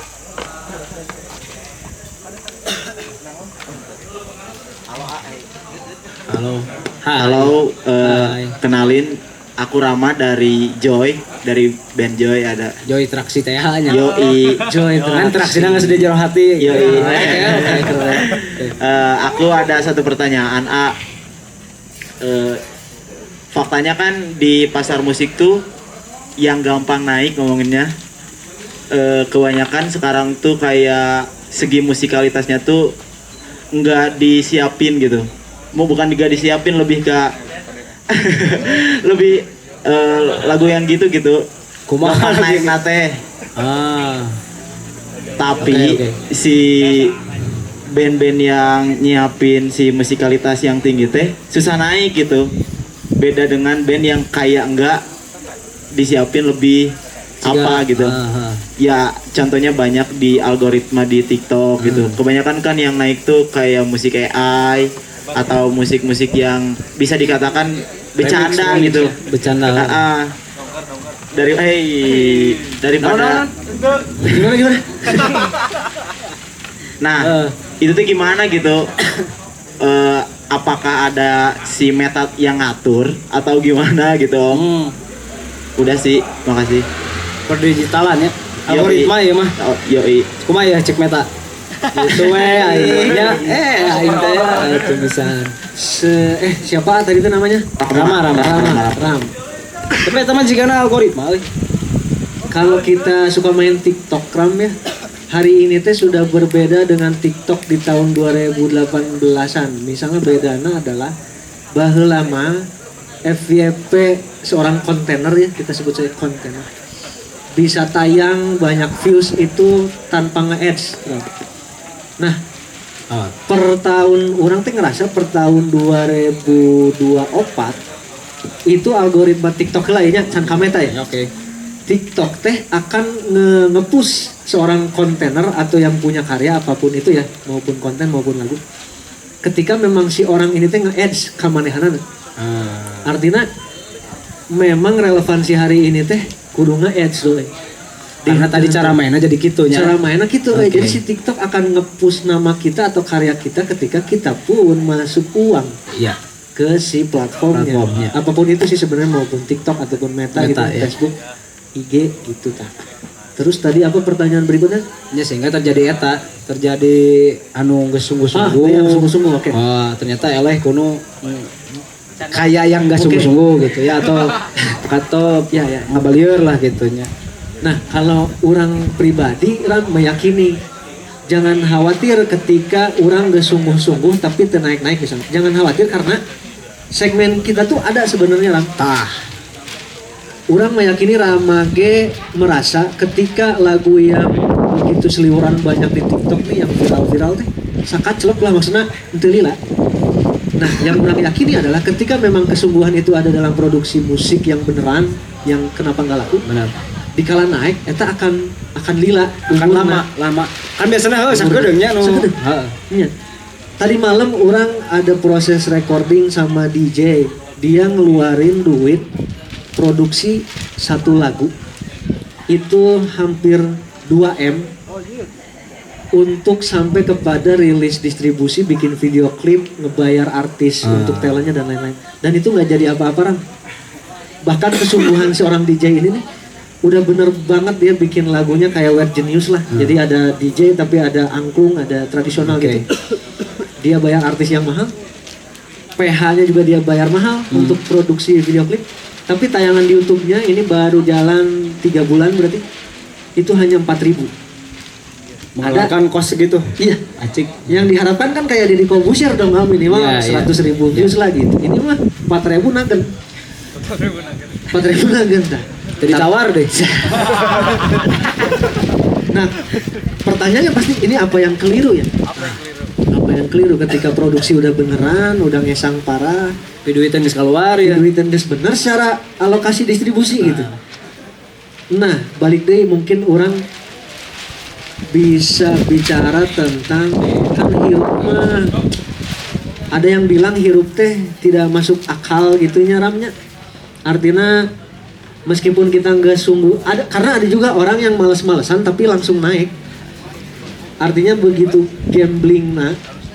Halo. Halo, Hai. kenalin aku Rama dari Joy, dari band Joy ada. Joy Traksi teh nya. Yoi, Joy Kan traksi nang geus di jero hati. Yoi. Oke. Aku ada satu pertanyaan, A. Faktanya kan di pasar musik tuh yang gampang naik ngomonginnya, kebanyakan sekarang tuh kayak segi musikalitasnya tuh nggak disiapin gitu. Mau bukan nggak disiapin, lebih ke lebih lagu yang gitu Kumaha gampang lagi? naik nate. Ah. Tapi Oke. si band-band yang nyiapin si musikalitas yang tinggi teh susah naik gitu. Beda dengan band yang kayak enggak disiapin lebih apa gitu. Ya contohnya banyak di algoritma di TikTok gitu. Kebanyakan kan yang naik tuh kayak musik AI atau musik-musik yang bisa dikatakan bercanda Remix, gitu. Bercanda. Daripada Gimana? nah itu tuh gimana gitu. Apakah ada si meta yang ngatur atau gimana gitu Om? Udah sih, makasih. Perdigitalan ya. Algoritma ya mah. Oh, yoi. Kumaha ya cek meta. Gitu we akhirnya aing teh atuh pisan. Siapa tadi itu namanya? Ram. Tapi eta mah jigana algoritma euy. Kalau kita suka main TikTok Ram ya, hari ini teh sudah berbeda dengan TikTok di tahun 2018-an. Misalnya bedanya adalah baheula mah FYP seorang kontainer ya, kita sebut saja kontainer. Bisa tayang banyak views itu tanpa nge-ads. Nah, per tahun orang teh ngerasa per tahun 2024 itu algoritma TikTok lainnya can kameta ya. Oke. TikTok teh akan nge-push seorang kontainer atau yang punya karya apapun itu ya, maupun konten maupun lagu. Ketika memang si orang ini teh nge-ads ka manehanana. Artinya memang relevansi hari ini teh kudu nge-ads dulu. Karena tadi cara mainnya jadi gitu nya. Cara mainnya gitu. Oke. Jadi si TikTok akan nge-push nama kita atau karya kita ketika kita pun masuk uang Iya. ke si platformnya. Platformnya. Apapun itu sih sebenarnya, maupun TikTok ataupun Meta gitu, Meta, ya. Facebook, IG gitu tak. Terus tadi apa pertanyaan berikutnya? Ya sehingga terjadi anu geus sungguh-sungguh. yang sungguh-sungguh, oke. Wah, ternyata eleh kuno kayak yang enggak sungguh-sungguh gitu ya, atau Ya, ya. ngabalieur lah gitunya. Nah, kalau orang pribadi, orang meyakini jangan khawatir ketika orang gak sungguh-sungguh tapi naik-naik misalnya. Jangan khawatir karena segmen kita tuh ada sebenarnya Ram. Orang meyakini Rama G merasa ketika lagu yang begitu seliuran banyak di TikTok nih yang viral-viral teh sakat celok lah maksudnya ente lila. Nah, yang orang yakini adalah ketika memang kesungguhan itu ada dalam produksi musik yang beneran, yang kenapa nggak laku, Benar. dikala naik, eta akan lila, Kan umurna. lama. Kan biasanya heuh sagedeungnya nu. Sagedeung. Heeh. Iya. Tadi malam orang ada proses recording sama DJ, dia ngeluarin duit produksi satu lagu itu hampir 2M untuk sampai kepada rilis distribusi, bikin video klip, ngebayar artis untuk talentnya dan lain-lain. Dan itu nggak jadi apa-apa Ram. Bahkan kesungguhan seorang DJ ini nih udah bener banget dia bikin lagunya kayak Weird Genius lah. Jadi ada DJ tapi ada angklung, ada tradisional gitu. Dia bayar artis yang mahal. PH-nya juga dia bayar mahal untuk produksi video klip. Tapi tayangan di YouTube-nya ini baru jalan 3 bulan berarti itu hanya 4.000. Mengeluarkan kos segitu. Iya, Acik. yang diharapkan kan kayak Deddy Corbuzier dong, minimal Iya, 100.000 views lah gitu. Ini mah 4.000 nagen. 4.000 nagen dah. Jadi tawar deh. Nah, pertanyaannya pasti ini apa yang keliru ya? Apa yang keliru ketika produksi udah beneran, udah ngesang parah, Duitan geus keluar ya. duitan geus bener secara alokasi distribusi gitu. Nah, balik deh mungkin orang bisa bicara tentang kan hirup mah. Ada yang bilang hirup teh tidak masuk akal gitunya Ramnya. Artinya meskipun kita nggak sungguh ada, karena ada juga orang yang males-malesan tapi langsung naik. Artinya begitu gambling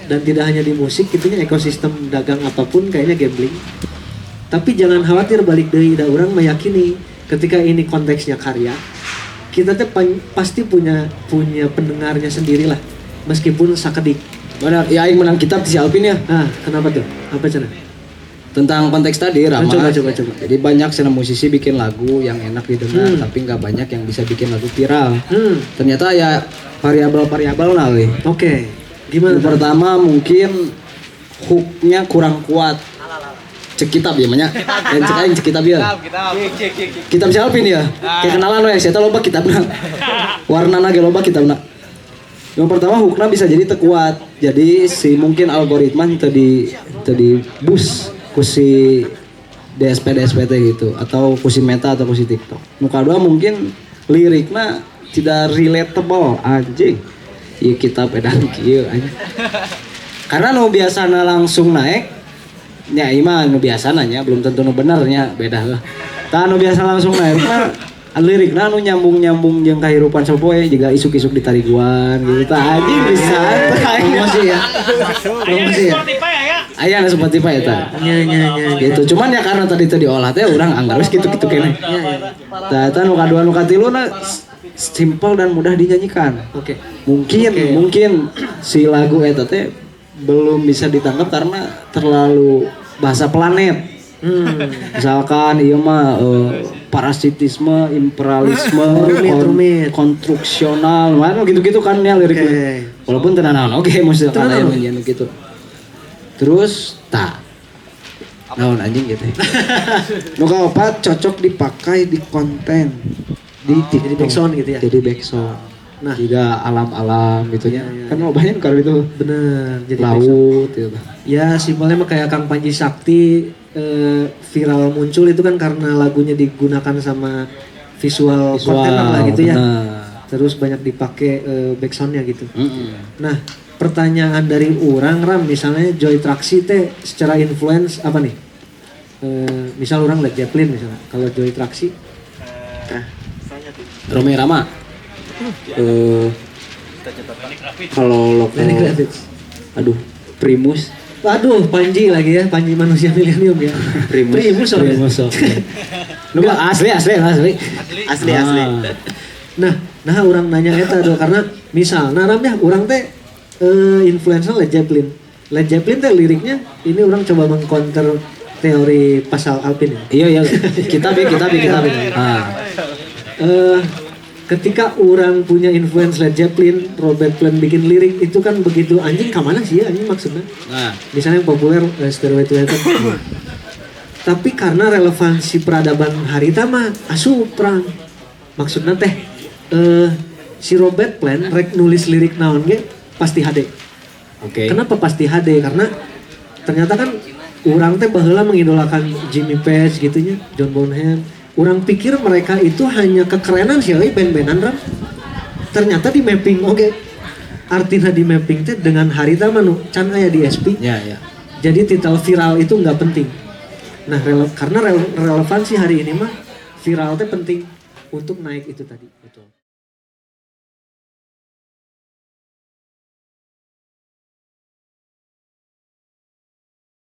dan tidak hanya di musik, gitunya ekosistem dagang apapun kayaknya gambling. Tapi jangan khawatir, balik dari orang meyakini ketika ini konteksnya karya, kita tuh pasti punya pendengarnya sendirilah, meskipun sakedik. Benar, ya aing menang kitab di si Alpin ya. Ah, kenapa tuh? Apa cara? Tentang konteks tadi Rama. Coba. Jadi banyak sana musisi bikin lagu yang enak didengar, tapi nggak banyak yang bisa bikin lagu viral. Ternyata ya variabel-variabel lah weh. Oke. Gimana? Yang pertama mungkin hooknya kurang kuat. Cek kitab ya banyak. Dan cek aing cek kitab ya. Kitab si Alpin ya. Kayak kenalan we, saya loba kitabna. Warnana ge loba kitabna. Yang pertama hooknya bisa jadi tekuat. Jadi si mungkin algoritma tadi boost ku si DSP-DSPT gitu atau ku si Meta atau ku si TikTok. Nu kadua mungkin liriknya tidak relatable anjing. Ieu kitab edan kieu anjing. Karena nu biasana langsung naik nya iman nu biasana nya belum tentu nu bener nya beda lah. Tah nu biasa langsung naik mah lirikna nu nyambung-nyambung jeung kahirupan sapoe juga isuk-isuk di tariguan gitu tah anjing bisa Promosi ya. Promosi ya. aya na Spotify eta. Nya. Gitu. Cuman ya karena tadi diolah teh urang anggar wis kitu-kitu keneh. Tah eta nu kadua nu katiluna simple dan mudah dinyanyikan. Oke. Mungkin si lagu eta teh belum bisa ditangkap karena terlalu bahasa planet. Misalkan iya mah parasitisme, imperialisme, rumit. konstruksional, mana gitu-gitu kan ya liriknya. Oke. Walaupun tenan oke misalkan aya nyanyian gitu. Terus naon anjing gitu. Nu kaopat cocok dipakai di konten di Jadi backsound gitu ya. jadi backsound. Nah. Juga alam-alam gitu ya. Iya. Kan banyak kalau itu Bener. Jadi backsound. laut gitu. Ya simpelnya mah kayak Kang Panji Sakti viral muncul itu kan karena lagunya digunakan sama visual konten lah gitu ya. Bener. Terus banyak dipakai backsoundnya gitu. Nah, pertanyaan dari orang Ram, misalnya Joy Traksi teh secara influence apa nih? Misal orang Led Zeppelin misalnya. Kalau Joy Traksi, Rome Rama. Kalau lokal, Lenny Kravitz. aduh, Primus. Waduh, Panji lagi ya, Panji manusia milenium ya. Primus soalnya. Lu mah asli. Asli. Nah orang nanya eta doh karena misal Ram ya orang teh influencer Led Zeppelin. Led Zeppelin teh liriknya ini orang coba mengcounter teori pasal Alpin ya. Iya, kita bi. Ketika orang punya influence Led Zeppelin, Robert Plant bikin lirik itu kan begitu anjing kemana sih ya anjing maksudnya? Nah, Misalnya yang populer Stairway to Heaven. Tapi karena relevansi peradaban harita mah asup perang. Maksudnya teh si Robert Plant rek nulis lirik naon ge pasti HD. oke. Kenapa pasti HD? Karena ternyata kan orang teh baheula mengidolakan Jimmy Page gitunya, John Bonham. Orang pikir mereka itu hanya kekerenan sih band-bandan Ram. Ternyata di mapping artinya di mapping teh dengan harita manu can aya di SP. Ya. Jadi titel viral itu nggak penting. Nah, karena relevansi hari ini mah viral teh penting untuk naik itu tadi. Betul.